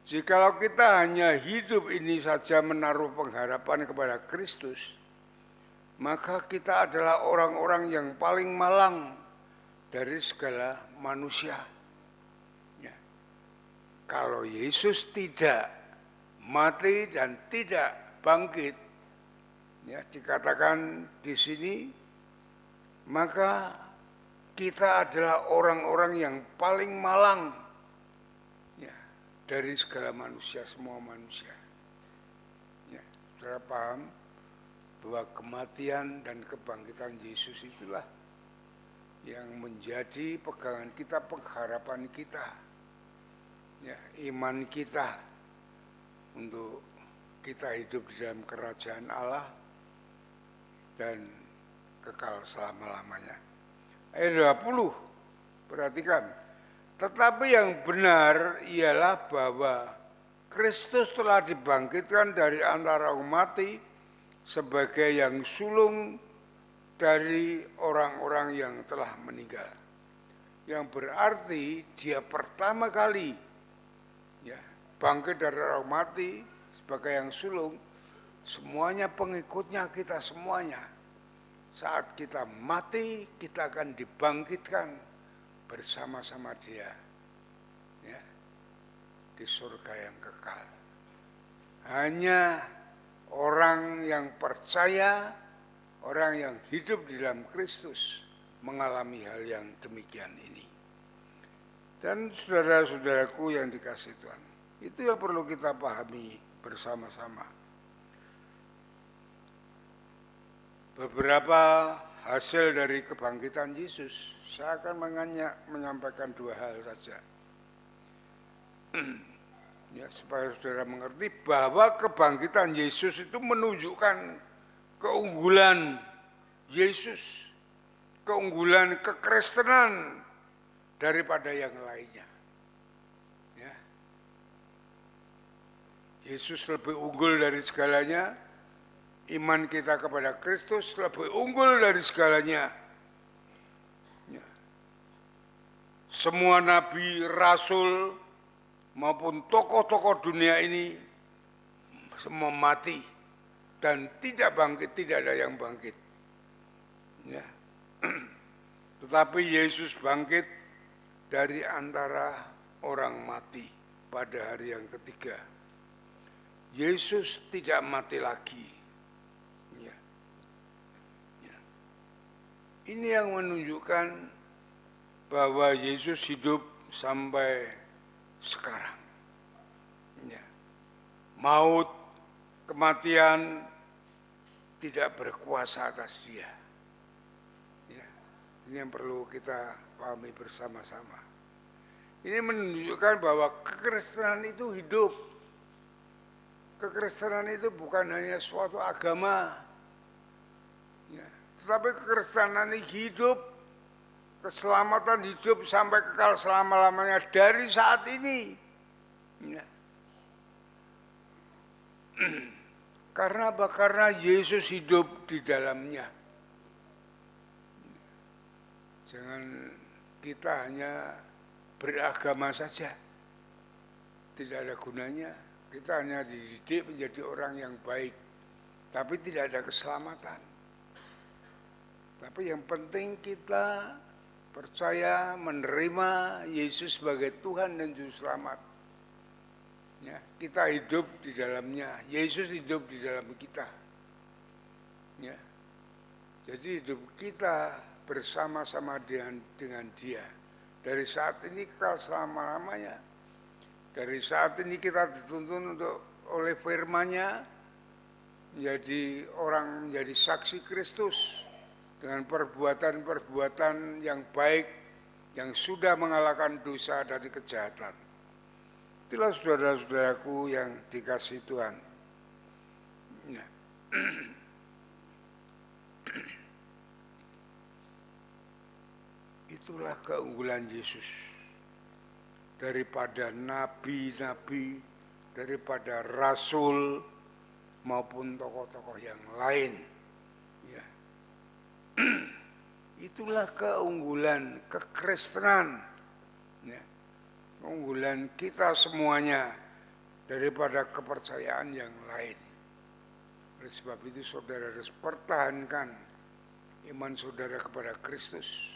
jikalau kita hanya hidup ini saja menaruh pengharapan kepada Kristus, maka kita adalah orang-orang yang paling malang dari segala manusia. Ya. Kalau Yesus tidak mati dan tidak bangkit, ya, dikatakan di sini, maka kita adalah orang-orang yang paling malang, ya, dari segala manusia, semua manusia. Ya, saudara paham bahwa kematian dan kebangkitan Yesus itulah yang menjadi pegangan kita, pengharapan kita, ya, iman kita untuk kita hidup di dalam kerajaan Allah dan kekal selama-lamanya. Ayat 20, perhatikan. Tetapi yang benar ialah bahwa Kristus telah dibangkitkan dari antara orang mati sebagai yang sulung dari orang-orang yang telah meninggal. Yang berarti dia pertama kali, ya, bangkit dari orang mati sebagai yang sulung, semuanya pengikutnya kita semuanya. Saat kita mati, kita akan dibangkitkan bersama-sama dia, ya, di surga yang kekal. Hanya orang yang percaya, orang yang hidup di dalam Kristus mengalami hal yang demikian ini. Dan saudara-saudaraku yang dikasihi Tuhan, itu yang perlu kita pahami bersama-sama. Beberapa hasil dari kebangkitan Yesus, saya akan menyampaikan dua hal saja. Ya, supaya saudara mengerti bahwa kebangkitan Yesus itu menunjukkan keunggulan Yesus, keunggulan kekristenan daripada yang lainnya. Ya. Yesus lebih unggul dari segalanya, iman kita kepada Kristus lebih unggul dari segalanya. Ya. Semua nabi, rasul, maupun tokoh-tokoh dunia ini semua mati dan tidak bangkit, tidak ada yang bangkit. Ya. Tetapi Yesus bangkit dari antara orang mati pada hari yang ketiga. Yesus tidak mati lagi. Ya. Ya. Ini yang menunjukkan bahwa Yesus hidup sampai sekarang. Ya. Maut, kematian tidak berkuasa atas dia. Ya. Ini yang perlu kita pahami bersama-sama. Ini menunjukkan bahwa kekristenan itu hidup. Kekristenan itu bukan hanya suatu agama, ya, tetapi kekristenan ini hidup, keselamatan hidup sampai kekal selama-lamanya dari saat ini. Ya. Karena apa? Karena Yesus hidup di dalamnya. Jangan kita hanya beragama saja, tidak ada gunanya. Kita hanya dididik menjadi orang yang baik, tapi tidak ada keselamatan. Tapi yang penting kita percaya, menerima Yesus sebagai Tuhan dan Juru Selamat. Ya, kita hidup di dalamnya, Yesus hidup di dalam kita. Ya. Jadi hidup kita bersama-sama dengan Dia. Dari saat ini kekal selama-lamanya. Dari saat ini kita dituntun oleh firman-Nya menjadi orang, menjadi saksi Kristus dengan perbuatan-perbuatan yang baik yang sudah mengalahkan dosa dan kejahatan. Itulah saudara-saudaraku yang dikasihi Tuhan. Ya. Itulah keunggulan Yesus. Daripada nabi-nabi, daripada rasul, maupun tokoh-tokoh yang lain. Ya. Itulah keunggulan kekristenan. Ya. Keunggulan kita semuanya daripada kepercayaan yang lain. Oleh sebab itu saudara harus pertahankan iman saudara kepada Kristus.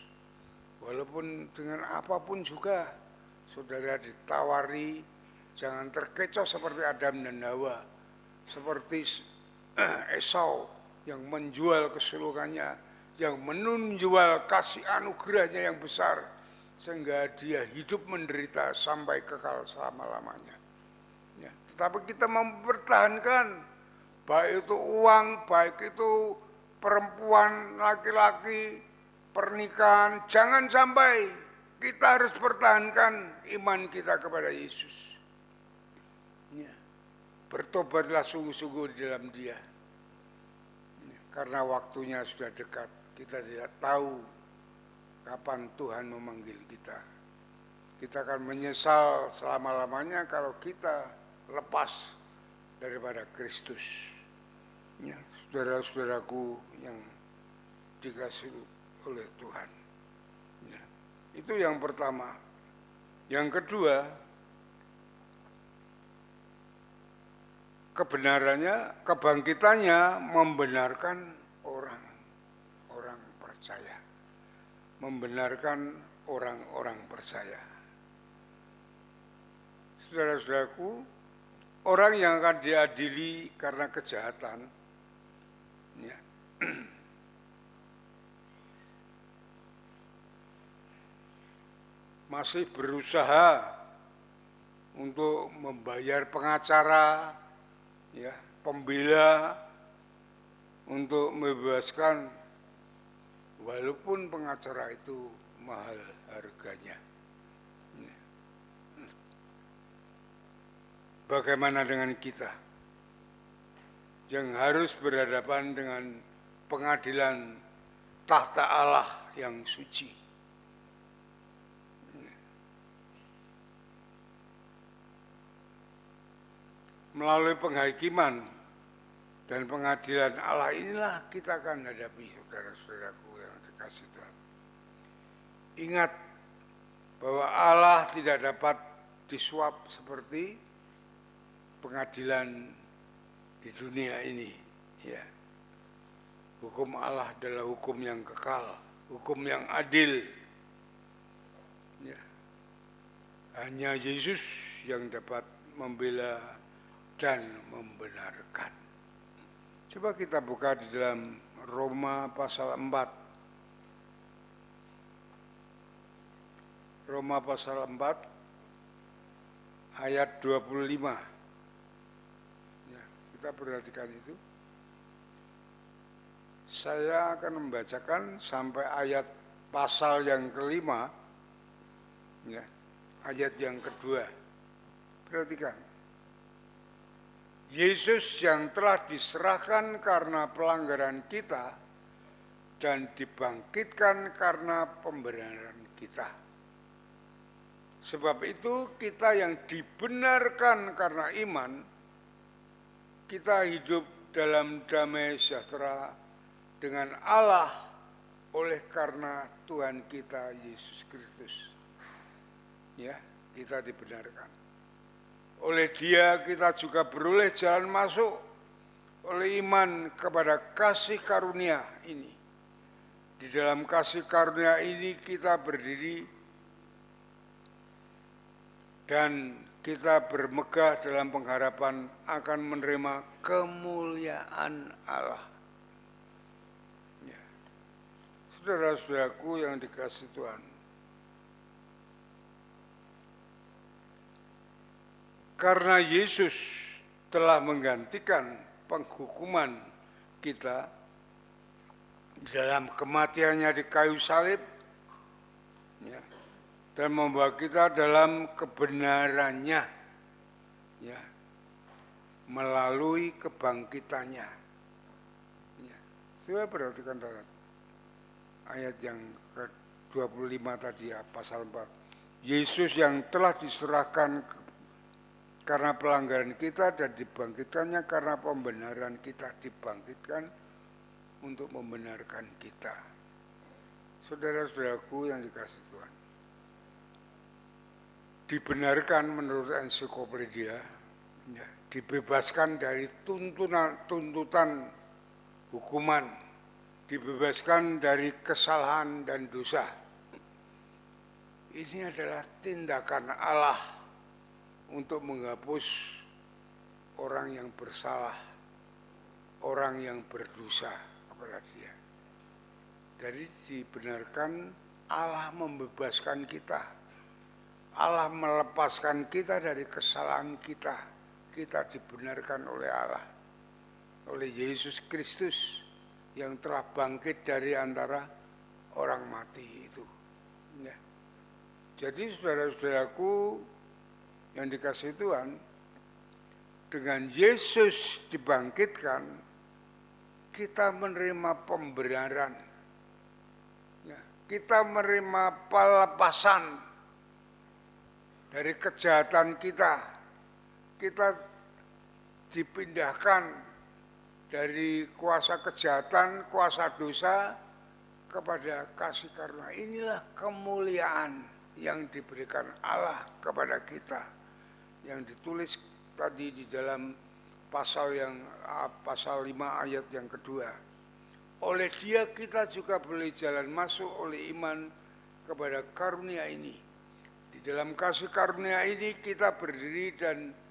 Walaupun dengan apapun juga saudara ditawari, jangan terkecoh seperti Adam dan Hawa, seperti Esau yang menjual keseluruhannya, yang menjual kasih anugerahnya yang besar, sehingga dia hidup menderita sampai kekal selama-lamanya. Ya, tetapi kita mempertahankan, baik itu uang, baik itu perempuan, laki-laki, pernikahan, jangan sampai. Kita harus pertahankan iman kita kepada Yesus. Ya. Bertobatlah sungguh-sungguh di dalam Dia. Ya. Karena waktunya sudah dekat. Kita tidak tahu kapan Tuhan memanggil kita. Kita akan menyesal selama-lamanya kalau kita lepas daripada Kristus. Ya. Saudara-saudaraku yang dikasihi oleh Tuhan. Ya. Itu yang pertama. Yang kedua, kebenarannya, kebangkitannya membenarkan orang percaya. Membenarkan orang-orang percaya. Saudara-saudaraku, orang yang akan diadili karena kejahatan, ya, masih berusaha untuk membayar pengacara, ya, pembela untuk membebaskan, walaupun pengacara itu mahal harganya. Bagaimana dengan kita yang harus berhadapan dengan pengadilan tahta Allah yang suci? Melalui penghakiman Dan pengadilan Allah inilah kita akan hadapi, saudara-saudaraku yang dikasih Tuhan. Ingat bahwa Allah tidak dapat disuap seperti pengadilan di dunia ini. Ya. Hukum Allah adalah hukum yang kekal, hukum yang adil. Ya. Hanya Yesus yang dapat membela dan membenarkan. Coba kita buka di dalam Roma pasal 4. Roma pasal 4 ayat 25. Ya, kita perhatikan itu. Saya akan membacakan sampai ayat pasal yang kelima, ya, ayat yang kedua. Perhatikan. Yesus yang telah diserahkan karena pelanggaran kita dan dibangkitkan karena pembenaran kita. Sebab itu kita yang dibenarkan karena iman, kita hidup dalam damai sejahtera dengan Allah oleh karena Tuhan kita Yesus Kristus. Ya, kita dibenarkan. Oleh Dia kita juga beroleh jalan masuk oleh iman kepada kasih karunia ini. Di dalam kasih karunia ini kita berdiri dan kita bermegah dalam pengharapan akan menerima kemuliaan Allah. Ya. Saudara-saudaraku yang dikasihi Tuhan, karena Yesus telah menggantikan penghukuman kita dalam kematiannya di kayu salib, ya, dan membawa kita dalam kebenarannya, ya, melalui kebangkitannya. Ya. Saya perhatikan ayat yang ke-25 tadi ya, pasal 4. Yesus yang telah diserahkan karena pelanggaran kita dan dibangkitkannya karena pembenaran kita, dibangkitkan untuk membenarkan kita. Saudara-saudaraku yang dikasihi Tuhan, dibenarkan menurut ensiklopedia, ya, dibebaskan dari tuntutan hukuman, dibebaskan dari kesalahan dan dosa. Ini adalah tindakan Allah untuk menghapus orang yang bersalah, orang yang berdosa kepada Dia. Jadi dibenarkan, Allah membebaskan kita. Allah melepaskan kita dari kesalahan kita. Kita dibenarkan oleh Allah, oleh Yesus Kristus yang telah bangkit dari antara orang mati itu. Ya. Jadi saudara-saudaraku yang dikasihi Tuhan, dengan Yesus dibangkitkan, kita menerima pembenaran, ya, kita menerima pelepasan dari kejahatan kita. Kita dipindahkan dari kuasa kejahatan, kuasa dosa kepada kasih karunia. Inilah kemuliaan yang diberikan Allah kepada kita, yang ditulis tadi di dalam pasal 5 ayat yang kedua. Oleh Dia kita juga boleh jalan masuk oleh iman kepada karunia ini. Di dalam kasih karunia ini kita berdiri dan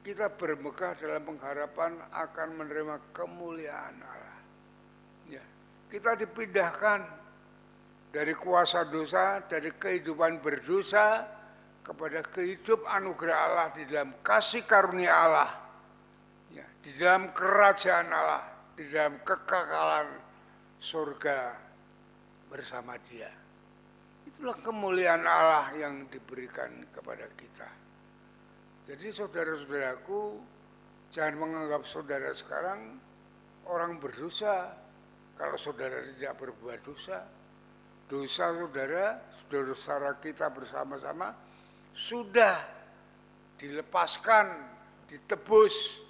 kita bermegah dalam pengharapan akan menerima kemuliaan Allah. Ya, kita dipindahkan dari kuasa dosa, dari kehidupan berdosa kepada kehidupan anugerah Allah di dalam kasih karunia Allah, ya, di dalam kerajaan Allah, di dalam kekekalan surga bersama Dia. Itulah kemuliaan Allah yang diberikan kepada kita. Jadi saudara-saudaraku, jangan menganggap saudara sekarang orang berdosa kalau saudara tidak berbuat dosa. Dosa saudara kita bersama-sama sudah dilepaskan, ditebus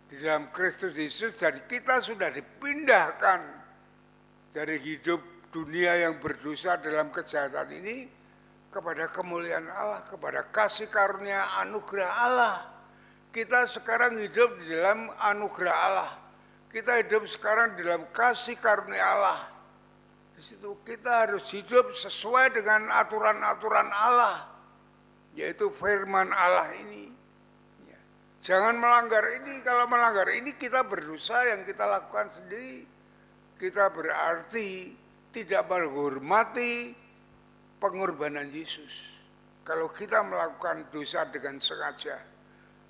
di dalam Kristus Yesus, jadi kita sudah dipindahkan dari hidup dunia yang berdosa dalam kejahatan ini kepada kemuliaan Allah, kepada kasih karunia anugerah Allah. Kita sekarang hidup di dalam anugerah Allah. Kita hidup sekarang di dalam kasih karunia Allah. Di situ kita harus hidup sesuai dengan aturan-aturan Allah, yaitu firman Allah ini. Jangan melanggar ini. Kalau melanggar ini kita berdosa, yang kita lakukan sendiri. Kita berarti tidak menghormati pengorbanan Yesus. Kalau kita melakukan dosa dengan sengaja,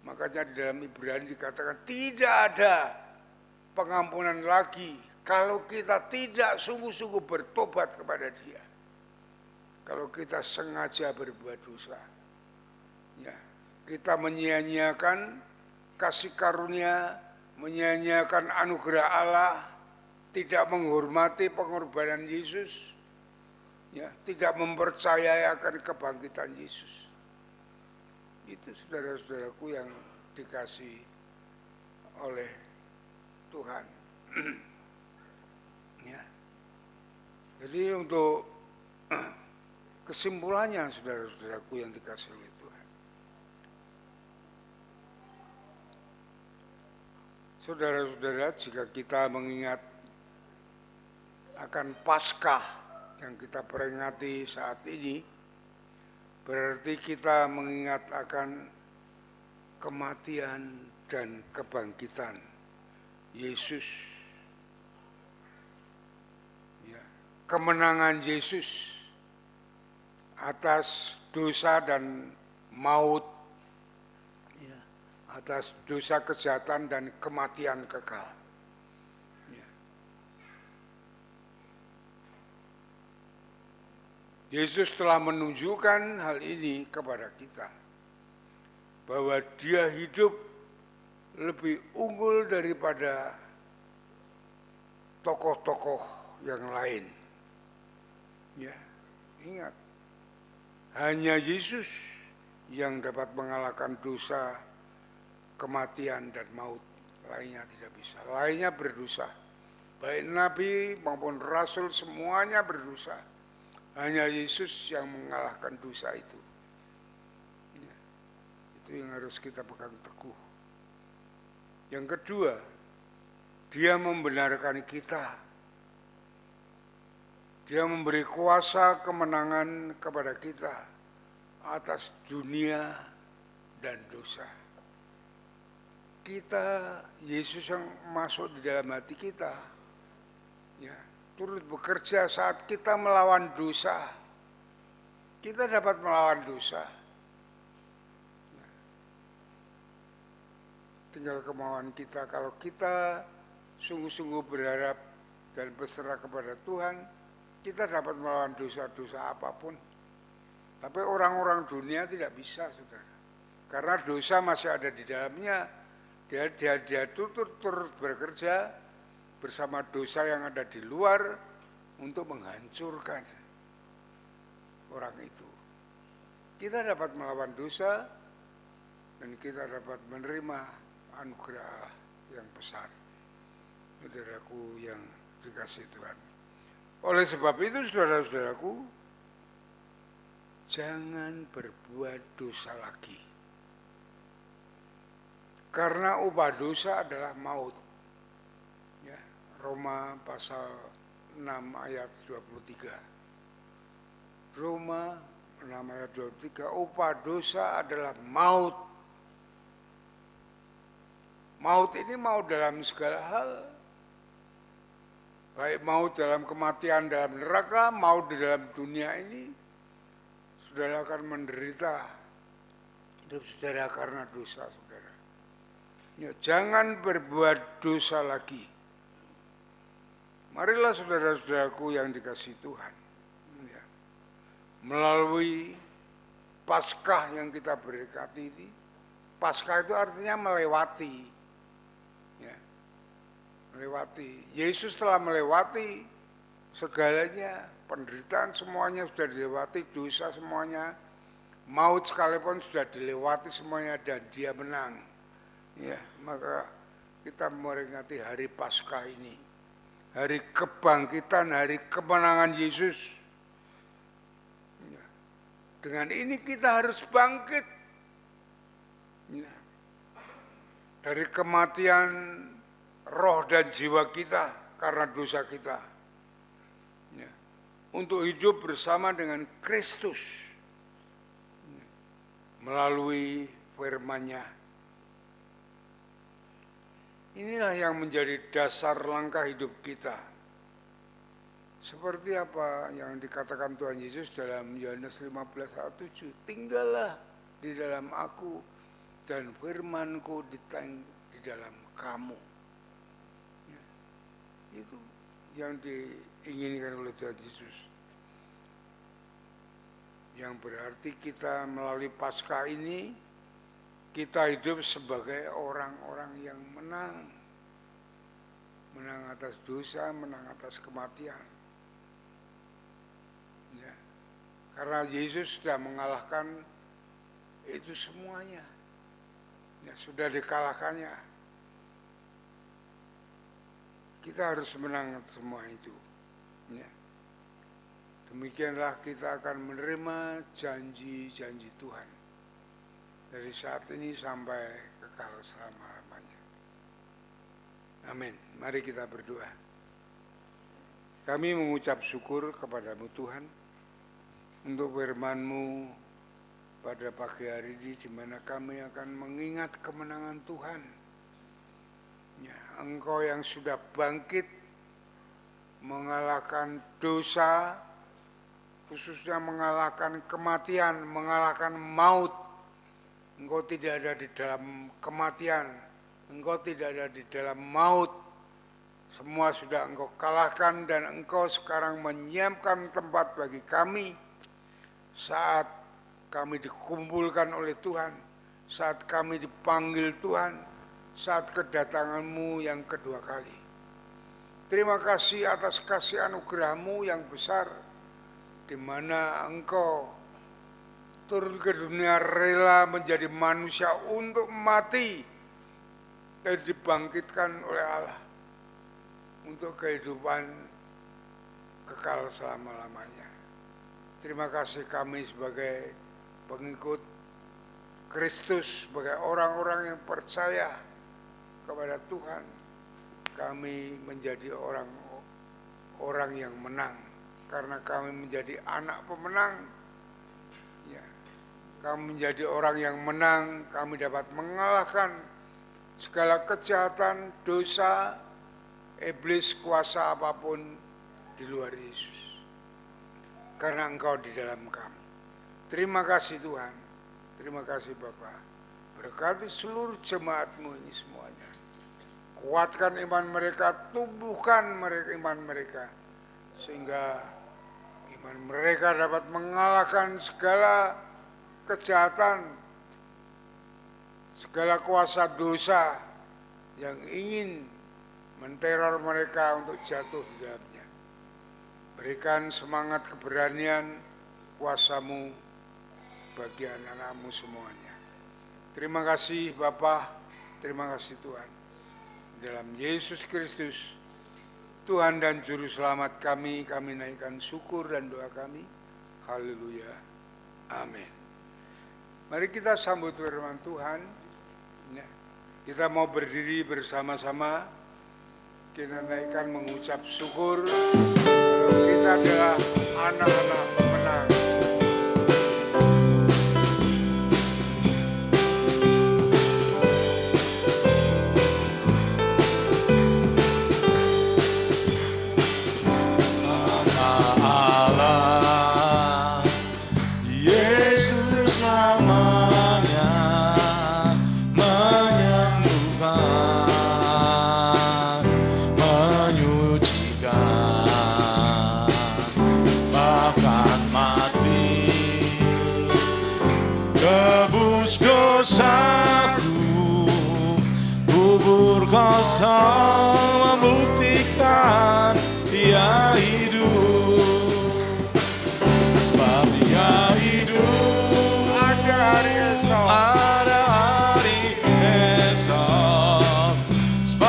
makanya di dalam Ibrani dikatakan tidak ada pengampunan lagi kalau kita tidak sungguh-sungguh bertobat kepada Dia. Kalau kita sengaja berbuat dosa, ya, kita menyia-nyiakan kasih karunia, menyia-nyiakan anugerah Allah, tidak menghormati pengorbanan Yesus, ya, tidak mempercayai akan kebangkitan Yesus. Itu saudara-saudaraku yang dikasih oleh Tuhan. Ya. Jadi untuk kesimpulannya saudara-saudaraku yang dikasih oleh Tuhan, saudara-saudara, jika kita mengingat akan Paskah yang kita peringati saat ini, berarti kita mengingat akan kematian dan kebangkitan Yesus. Ya, kemenangan Yesus atas dosa dan maut, ya, atas dosa kejahatan dan kematian kekal. Ya. Yesus telah menunjukkan hal ini kepada kita, bahwa Dia hidup lebih unggul daripada tokoh-tokoh yang lain. Ya, ingat, hanya Yesus yang dapat mengalahkan dosa, kematian, dan maut. Lainnya tidak bisa. Lainnya berdosa. Baik nabi maupun rasul semuanya berdosa. Hanya Yesus yang mengalahkan dosa itu. Ya, itu yang harus kita pegang teguh. Yang kedua, Dia membenarkan kita. Dia memberi kuasa kemenangan kepada kita atas dunia dan dosa. Kita, Yesus yang masuk di dalam hati kita, ya, turut bekerja saat kita melawan dosa. Kita dapat melawan dosa. Ya. Tinggal kemauan kita. Kalau kita sungguh-sungguh berharap dan berserah kepada Tuhan, kita dapat melawan dosa-dosa apapun. Tapi orang-orang dunia tidak bisa, saudara. Karena dosa masih ada di dalamnya. Dia turut bekerja bersama dosa yang ada di luar untuk menghancurkan orang itu. Kita dapat melawan dosa dan kita dapat menerima anugerah Allah yang besar. Saudaraku yang dikasihi Tuhan. Oleh sebab itu, saudara-saudaraku, jangan berbuat dosa lagi. Karena upah dosa adalah maut. Ya, Roma pasal 6 ayat 23. Roma 6 ayat 23, upah dosa adalah maut. Maut ini mau dalam segala hal. Baik maut dalam kematian dalam neraka, maut di dalam dunia ini, saudara akan menderita hidup saudara karena dosa saudara. Ya, jangan berbuat dosa lagi. Marilah saudara-saudaraku yang dikasihi Tuhan, ya, melalui Paskah yang kita berkati ini, Paskah itu artinya melewati. Melewati. Yesus telah melewati segalanya, penderitaan semuanya sudah dilewati, dosa semuanya, maut sekalipun sudah dilewati semuanya, dan Dia menang. Ya, maka kita memperingati hari Paskah ini, hari kebangkitan, hari kemenangan Yesus. Dengan ini kita harus bangkit dari kematian roh dan jiwa kita karena dosa kita, untuk hidup bersama dengan Kristus melalui firman-Nya. Inilah yang menjadi dasar langkah hidup kita. Seperti apa yang dikatakan Tuhan Yesus dalam Yohanes 15 ayat 7, tinggallah di dalam aku dan firman-Ku di dalam kamu. Ya, itu yang diinginkan oleh Tuhan Yesus. Yang berarti kita melalui Paskah ini, kita hidup sebagai orang-orang yang menang. Menang atas dosa, menang atas kematian. Ya, karena Yesus sudah mengalahkan itu semuanya. Ya, sudah dikalahkannya. Kita harus menang semua itu. Ya. Demikianlah kita akan menerima janji-janji Tuhan dari saat ini sampai kekal selama-lamanya. Amin. Mari kita berdoa. Kami mengucap syukur kepadamu Tuhan untuk firman-Mu pada pagi hari ini, di mana kami akan mengingat kemenangan Tuhan. Ya, Engkau yang sudah bangkit mengalahkan dosa, khususnya mengalahkan kematian, mengalahkan maut. Engkau tidak ada di dalam kematian, Engkau tidak ada di dalam maut. Semua sudah Engkau kalahkan dan Engkau sekarang menyiapkan tempat bagi kami saat kami dikumpulkan oleh Tuhan, saat kami dipanggil Tuhan, saat kedatangan-Mu yang kedua kali. Terima kasih atas kasih anugerah-Mu yang besar, di mana Engkau turun ke dunia rela menjadi manusia untuk mati dan dibangkitkan oleh Allah untuk kehidupan kekal selama-lamanya. Terima kasih kami sebagai pengikut Kristus, sebagai orang-orang yang percaya kepada Tuhan, kami menjadi orang yang menang karena kami menjadi anak pemenang. Ya, kami menjadi orang yang menang, kami dapat mengalahkan segala kejahatan, dosa, iblis, kuasa apapun di luar Yesus. Karena Engkau di dalam kami. Terima kasih Tuhan. Terima kasih Bapa. Berkati seluruh jemaat-Mu ini semuanya. Kuatkan iman mereka, tumbuhkan iman mereka. Sehingga iman mereka dapat mengalahkan segala kejahatan, segala kuasa dosa yang ingin menteror mereka untuk jatuh di dalamnya. Berikan semangat keberanian kuasa-Mu bagi anak-anak-Mu semuanya. Terima kasih Bapa, terima kasih Tuhan. Dalam Yesus Kristus, Tuhan dan Juru Selamat kami naikkan syukur dan doa kami. Haleluya. Amin. Mari kita sambut firman Tuhan. Kita mau berdiri bersama-sama. Kita naikkan mengucap syukur. Kita adalah anak-anak pemenang. Kuasa membuktikan Dia hidup, sebab Dia hidup. Ada hari esok, sebab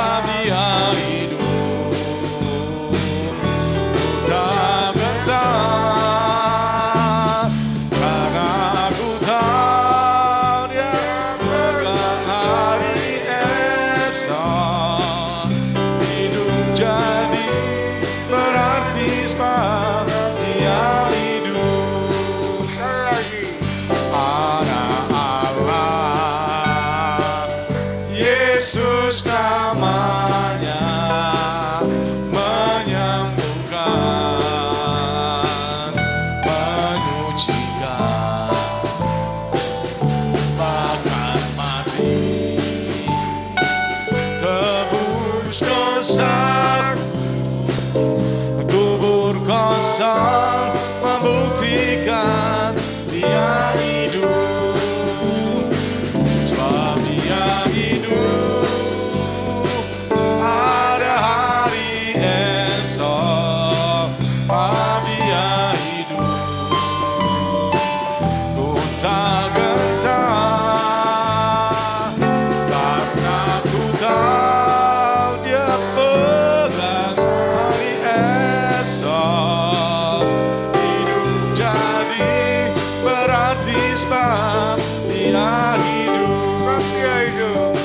sebab Dia hidup,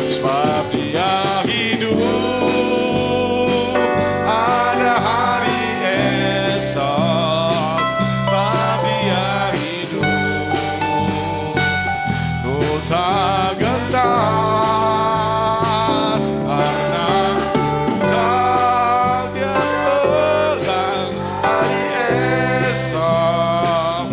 sebab Dia hidup. Ada hari esok, sebab Dia hidup. Ku tak gentar karena tak Dia pegang hari esok.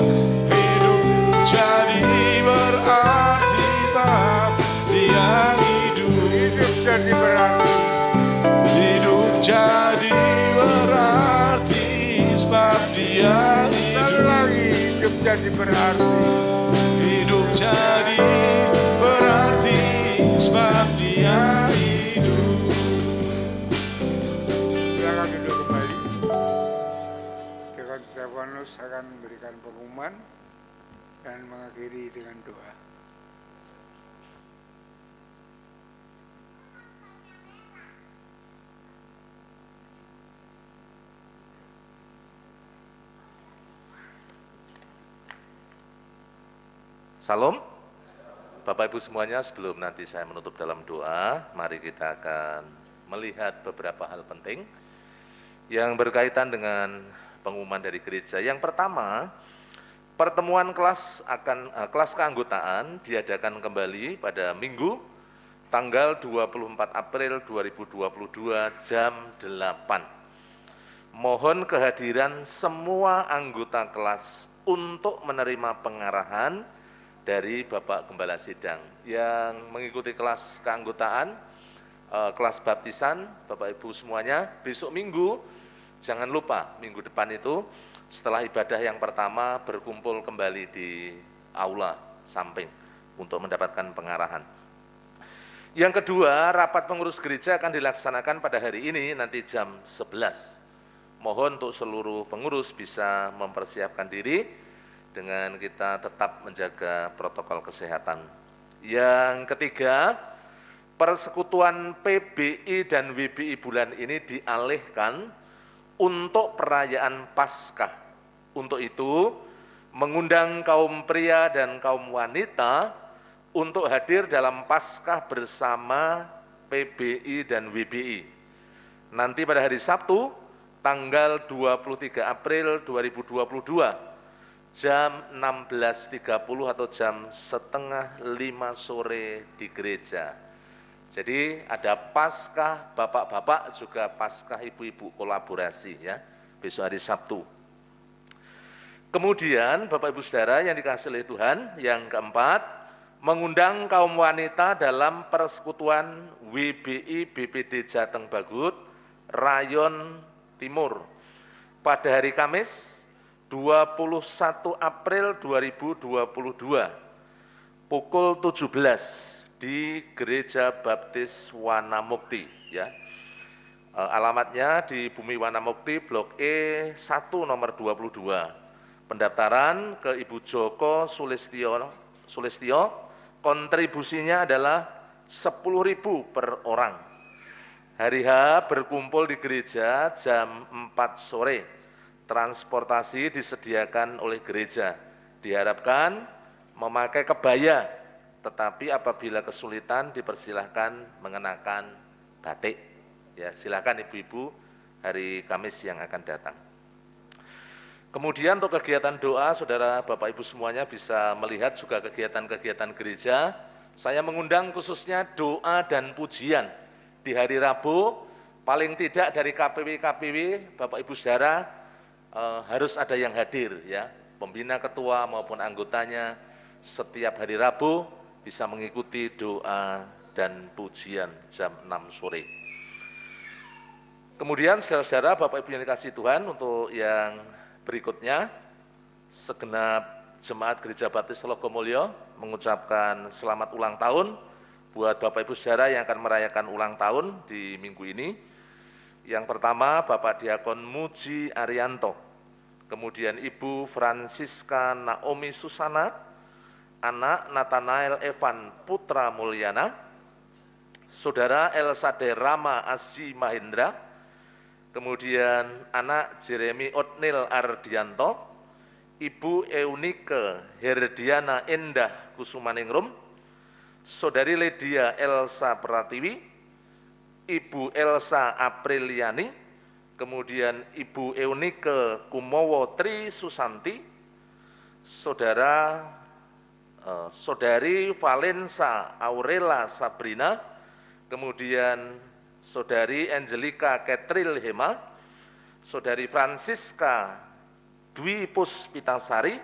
Hidup jadi berarti sebab Dia hidup. Hidup jadi berarti. Hidup jadi berarti sebab Dia Satu hidup. lagi, hidup jadi berarti. Hidup jadi berarti sebab Dia hidup. Silakan duduk kembali. Dekan Stefanus akan memberikan pengumuman dan mengakhiri dengan doa. Salam. Bapak Ibu semuanya, sebelum nanti saya menutup dalam doa, mari kita akan melihat beberapa hal penting yang berkaitan dengan pengumuman dari gereja. Yang pertama, pertemuan kelas keanggotaan diadakan kembali pada Minggu tanggal 24 April 2022 jam 8. Mohon kehadiran semua anggota kelas untuk menerima pengarahan dari Bapak Gembala Sidang yang mengikuti kelas keanggotaan, kelas baptisan. Bapak Ibu semuanya, besok Minggu, jangan lupa minggu depan itu setelah ibadah yang pertama berkumpul kembali di aula samping untuk mendapatkan pengarahan. Yang kedua, rapat pengurus gereja akan dilaksanakan pada hari ini nanti jam 11. Mohon untuk seluruh pengurus bisa mempersiapkan diri dengan kita tetap menjaga protokol kesehatan. Yang ketiga, persekutuan PBI dan WBI bulan ini dialihkan untuk perayaan Paskah. Untuk itu, mengundang kaum pria dan kaum wanita untuk hadir dalam Paskah bersama PBI dan WBI. Nanti pada hari Sabtu, tanggal 23 April 2022, jam 16.30 atau jam 4:30 sore di gereja. Jadi ada Paskah bapak-bapak, juga Paskah ibu-ibu, kolaborasi ya, besok hari Sabtu. Kemudian Bapak Ibu Saudara yang dikasihi oleh Tuhan, yang keempat, mengundang kaum wanita dalam persekutuan WBI BPD Jateng Bagut, Rayon Timur, pada hari Kamis 21 April 2022, pukul 17 di Gereja Baptis Wanamukti. Ya. Alamatnya di Bumi Wanamukti, Blok E 1 nomor 22. Pendaftaran ke Ibu Joko Sulistyo, kontribusinya adalah 10.000 per orang. Hari H berkumpul di gereja jam 4 sore. Transportasi disediakan oleh gereja. Diharapkan memakai kebaya, tetapi apabila kesulitan dipersilahkan mengenakan batik. Ya, silakan ibu-ibu hari Kamis yang akan datang. Kemudian untuk kegiatan doa, saudara Bapak Ibu semuanya bisa melihat juga kegiatan-kegiatan gereja. Saya mengundang khususnya doa dan pujian di hari Rabu, paling tidak dari KPW Bapak Ibu saudara harus ada yang hadir ya, pembina ketua maupun anggotanya setiap hari Rabu bisa mengikuti doa dan pujian jam 6 sore. Kemudian saudara-saudara Bapak Ibu yang dikasihi Tuhan, untuk yang berikutnya, segenap Jemaat Gereja Baptis Logomulyo mengucapkan selamat ulang tahun buat Bapak Ibu saudara yang akan merayakan ulang tahun di minggu ini. Yang pertama Bapak Diakon Muji Arianto, kemudian Ibu Francisca Naomi Susana, anak Nathanael Evan Putra Mulyana, Saudara Elsade Rama Asi Mahendra, kemudian anak Jeremy Otnil Ardianto, Ibu Eunike Herdiana Endah Kusumaningrum, Saudari Ledia Elsa Pratiwi, Ibu Elsa Apriliani, kemudian Ibu Eunike Kumowo Tri Susanti, Saudari Valensa Aurela Sabrina, kemudian Saudari Angelika Ketril Hema, Saudari Francisca Dwi Puspitasari,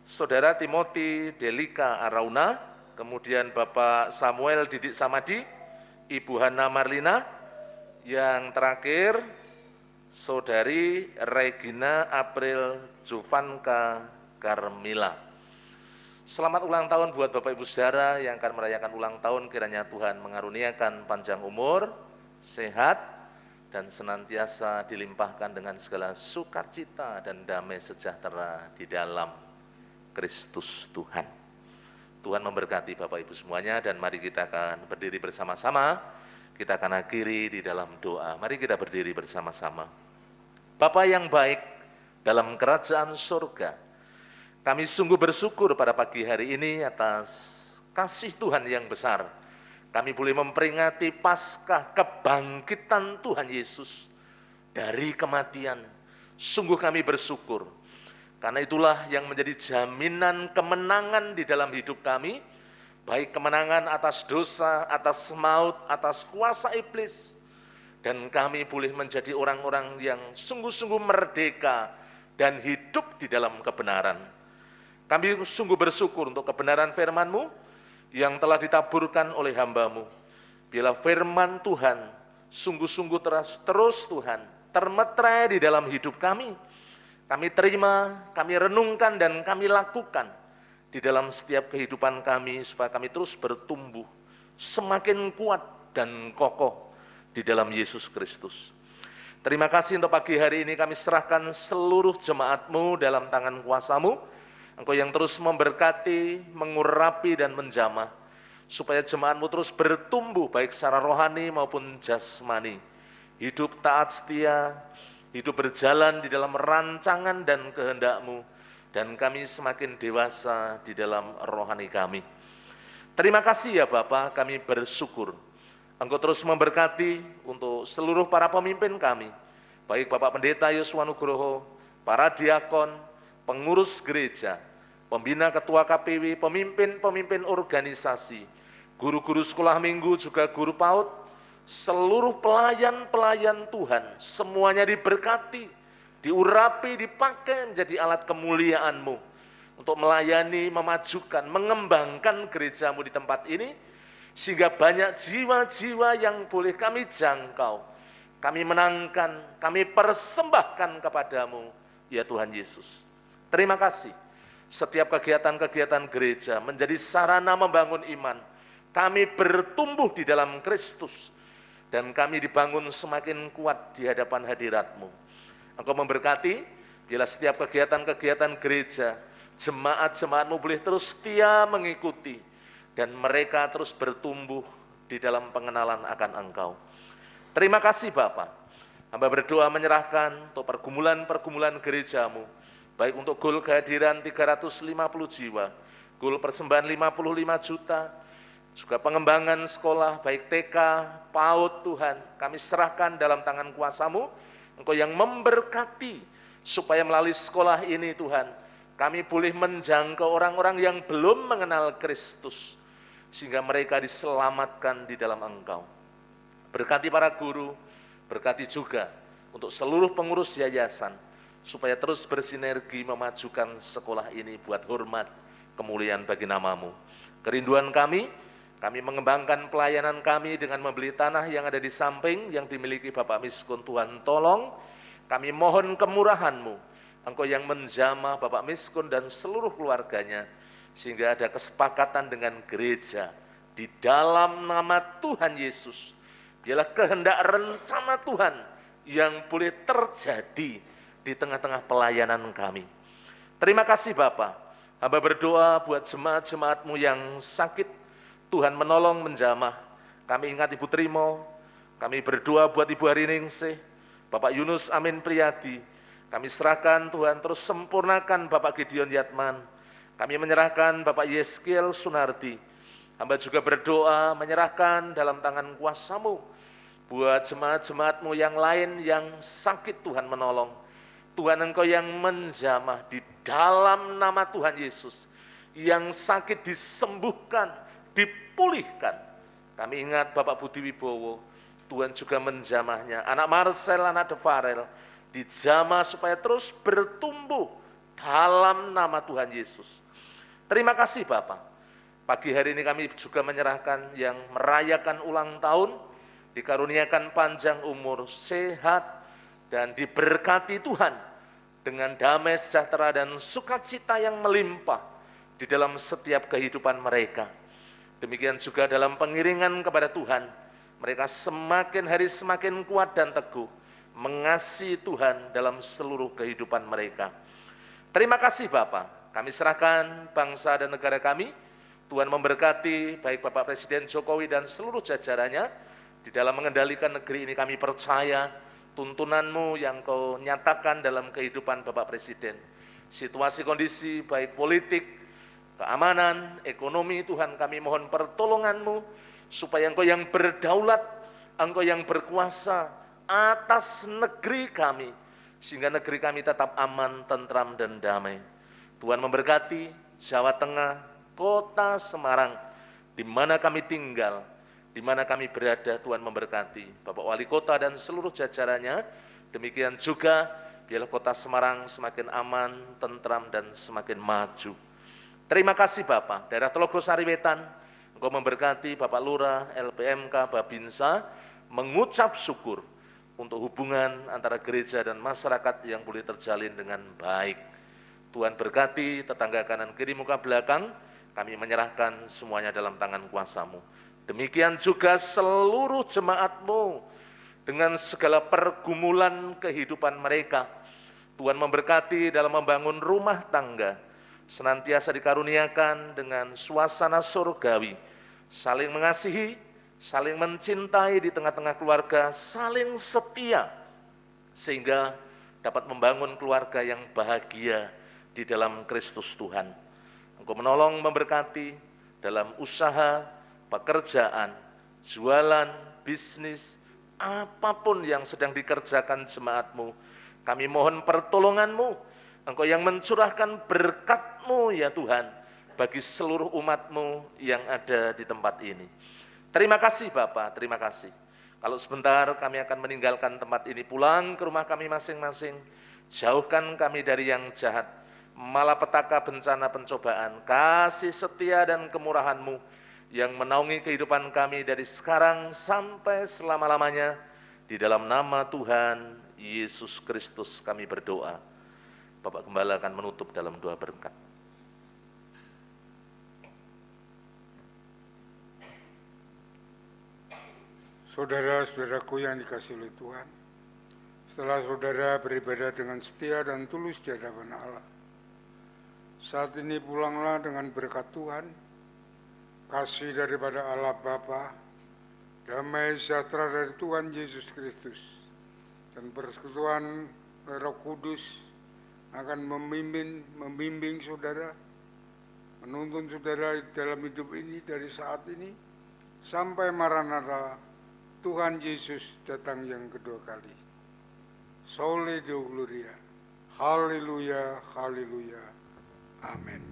Saudara Timothy Delika Arauna, kemudian Bapak Samuel Didik Samadi, Ibu Hana Marlina, yang terakhir Saudari Regina April Jovanka Carmila. Selamat ulang tahun buat Bapak Ibu Saudara yang akan merayakan ulang tahun, kiranya Tuhan mengaruniakan panjang umur, sehat, dan senantiasa dilimpahkan dengan segala sukacita dan damai sejahtera di dalam Kristus Tuhan. Tuhan memberkati Bapak Ibu semuanya, dan mari kita akan berdiri bersama-sama. Kita akan akhiri di dalam doa. Mari kita berdiri bersama-sama. Bapa yang baik dalam kerajaan surga, kami sungguh bersyukur pada pagi hari ini atas kasih Tuhan yang besar. Kami boleh memperingati Paskah kebangkitan Tuhan Yesus dari kematian. Sungguh kami bersyukur, karena itulah yang menjadi jaminan kemenangan di dalam hidup kami, baik kemenangan atas dosa, atas maut, atas kuasa iblis, dan kami boleh menjadi orang-orang yang sungguh-sungguh merdeka dan hidup di dalam kebenaran. Kami sungguh bersyukur untuk kebenaran firman-Mu yang telah ditaburkan oleh hamba-Mu. Biarlah firman Tuhan sungguh-sungguh terus Tuhan termeterai di dalam hidup kami. Kami terima, kami renungkan, dan kami lakukan di dalam setiap kehidupan kami, supaya kami terus bertumbuh semakin kuat dan kokoh di dalam Yesus Kristus. Terima kasih untuk pagi hari ini, kami serahkan seluruh jemaat-Mu dalam tangan kuasa-Mu. Engkau yang terus memberkati, mengurapi, dan menjamah, supaya jemaat-Mu terus bertumbuh baik secara rohani maupun jasmani. Hidup taat setia, hidup berjalan di dalam rancangan dan kehendak-Mu, dan kami semakin dewasa di dalam rohani kami. Terima kasih ya Bapa, kami bersyukur. Engkau terus memberkati untuk seluruh para pemimpin kami, baik Bapak Pendeta Yosua Nugroho, para diakon, pengurus gereja, pembina ketua KPW, pemimpin-pemimpin organisasi, guru-guru sekolah minggu, juga guru PAUD, seluruh pelayan-pelayan Tuhan, semuanya diberkati, diurapi, dipakai menjadi alat kemuliaan-Mu, untuk melayani, memajukan, mengembangkan gereja-Mu di tempat ini, sehingga banyak jiwa-jiwa yang boleh kami jangkau, kami menangkan, kami persembahkan kepadamu, ya Tuhan Yesus. Terima kasih. Setiap kegiatan-kegiatan gereja menjadi sarana membangun iman. Kami bertumbuh di dalam Kristus, dan kami dibangun semakin kuat di hadapan hadirat-Mu. Engkau memberkati, bila setiap kegiatan-kegiatan gereja, jemaat-jemaat-Mu boleh terus setia mengikuti, dan mereka terus bertumbuh di dalam pengenalan akan Engkau. Terima kasih Bapa. Hamba berdoa menyerahkan untuk pergumulan-pergumulan gereja-Mu, baik untuk goal kehadiran 350 jiwa, goal persembahan 55 juta, juga pengembangan sekolah, baik TK, PAUD Tuhan, kami serahkan dalam tangan kuasa-Mu. Engkau yang memberkati, supaya melalui sekolah ini Tuhan, kami boleh menjangkau orang-orang yang belum mengenal Kristus, sehingga mereka diselamatkan di dalam Engkau. Berkati para guru, berkati juga untuk seluruh pengurus yayasan, supaya terus bersinergi memajukan sekolah ini buat hormat, kemuliaan bagi nama-Mu. Kerinduan kami mengembangkan pelayanan kami dengan membeli tanah yang ada di samping yang dimiliki Bapak Miskun. Tuhan tolong, kami mohon kemurahan-Mu, Engkau yang menjamah Bapak Miskun dan seluruh keluarganya, sehingga ada kesepakatan dengan gereja di dalam nama Tuhan Yesus. Biarlah kehendak rencana Tuhan yang boleh terjadi di tengah-tengah pelayanan kami. Terima kasih Bapa. Hamba berdoa buat jemaat-jemaat-Mu yang sakit, Tuhan menolong menjamah. Kami ingat Ibu Trimo, kami berdoa buat Ibu Hariningsih, Bapak Yunus Amin Priyadi. Kami serahkan Tuhan, terus sempurnakan Bapak Gideon Yatman. Kami menyerahkan Bapak Yeskiel Sunardi. Hamba juga berdoa menyerahkan dalam tangan kuasa-Mu buat jemaat-jemaat-Mu yang lain yang sakit, Tuhan menolong. Tuhan, Engkau yang menjamah di dalam nama Tuhan Yesus. Yang sakit disembuhkan, dipulihkan. Kami ingat Bapak Budi Wibowo, Tuhan juga menjamahnya. Anak Marcel, anak Devarel, dijamah supaya terus bertumbuh dalam nama Tuhan Yesus. Terima kasih Bapak. Pagi hari ini kami juga menyerahkan yang merayakan ulang tahun, dikaruniakan panjang umur, sehat, dan diberkati Tuhan dengan damai sejahtera dan sukacita yang melimpah di dalam setiap kehidupan mereka. Demikian juga dalam pengiringan kepada Tuhan, mereka semakin hari semakin kuat dan teguh, mengasihi Tuhan dalam seluruh kehidupan mereka. Terima kasih Bapak, kami serahkan bangsa dan negara kami. Tuhan memberkati baik Bapak Presiden Jokowi dan seluruh jajarannya di dalam mengendalikan negeri ini. Kami percaya tuntunan-Mu yang Kau nyatakan dalam kehidupan Bapak Presiden. Situasi kondisi baik politik, keamanan, ekonomi, Tuhan kami mohon pertolongan-Mu supaya Engkau yang berdaulat, Engkau yang berkuasa atas negeri kami, sehingga negeri kami tetap aman, tentram, dan damai. Tuhan memberkati Jawa Tengah, Kota Semarang, di mana kami tinggal, di mana kami berada. Tuhan memberkati Bapak Wali Kota dan seluruh jajarannya. Demikian juga biarlah Kota Semarang semakin aman, tentram, dan semakin maju. Terima kasih Bapak. Daerah Telogosari Wetan, Engkau memberkati Bapak Lurah, LPMK, Babinsa, mengucap syukur untuk hubungan antara gereja dan masyarakat yang boleh terjalin dengan baik. Tuhan berkati tetangga kanan kiri muka belakang. Kami menyerahkan semuanya dalam tangan kuasa-Mu. Demikian juga seluruh jemaat-Mu dengan segala pergumulan kehidupan mereka. Tuhan memberkati dalam membangun rumah tangga, senantiasa dikaruniakan dengan suasana surgawi, saling mengasihi, saling mencintai di tengah-tengah keluarga, saling setia, sehingga dapat membangun keluarga yang bahagia di dalam Kristus Tuhan. Engkau menolong memberkati dalam usaha, pekerjaan, jualan, bisnis, apapun yang sedang dikerjakan jemaat-Mu. Kami mohon pertolongan-Mu, Engkau yang mencurahkan berkat-Mu ya Tuhan, bagi seluruh umat-Mu yang ada di tempat ini. Terima kasih Bapak, terima kasih. Kalau sebentar kami akan meninggalkan tempat ini, pulang ke rumah kami masing-masing, jauhkan kami dari yang jahat, malapetaka, bencana, pencobaan, kasih setia dan kemurahan-Mu yang menaungi kehidupan kami dari sekarang sampai selama-lamanya. Di dalam nama Tuhan Yesus Kristus kami berdoa. Bapak Gembala akan menutup dalam doa berkat. Saudara-saudaraku yang dikasihi oleh Tuhan, setelah saudara beribadah dengan setia dan tulus di hadapan Allah, saat ini pulanglah dengan berkat Tuhan, kasih daripada Allah Bapa, damai sejahtera dari Tuhan Yesus Kristus, dan persekutuan Roh Kudus akan membimbing saudara, menuntun saudara dalam hidup ini dari saat ini sampai Maranatha, Tuhan Yesus datang yang kedua kali. Soli Deo Gloria, haleluya, haleluya. Amin.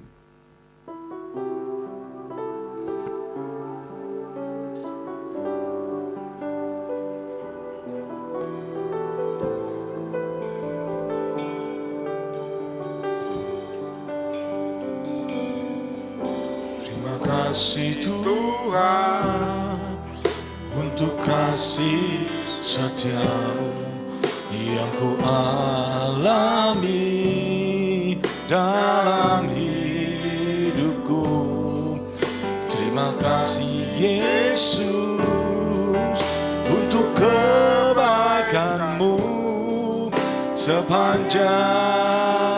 Terima kasih Tuhan untuk kasih setia-Mu yang ku alami dalam hidupku. Terima kasih Yesus untuk kebaikan-Mu sepanjang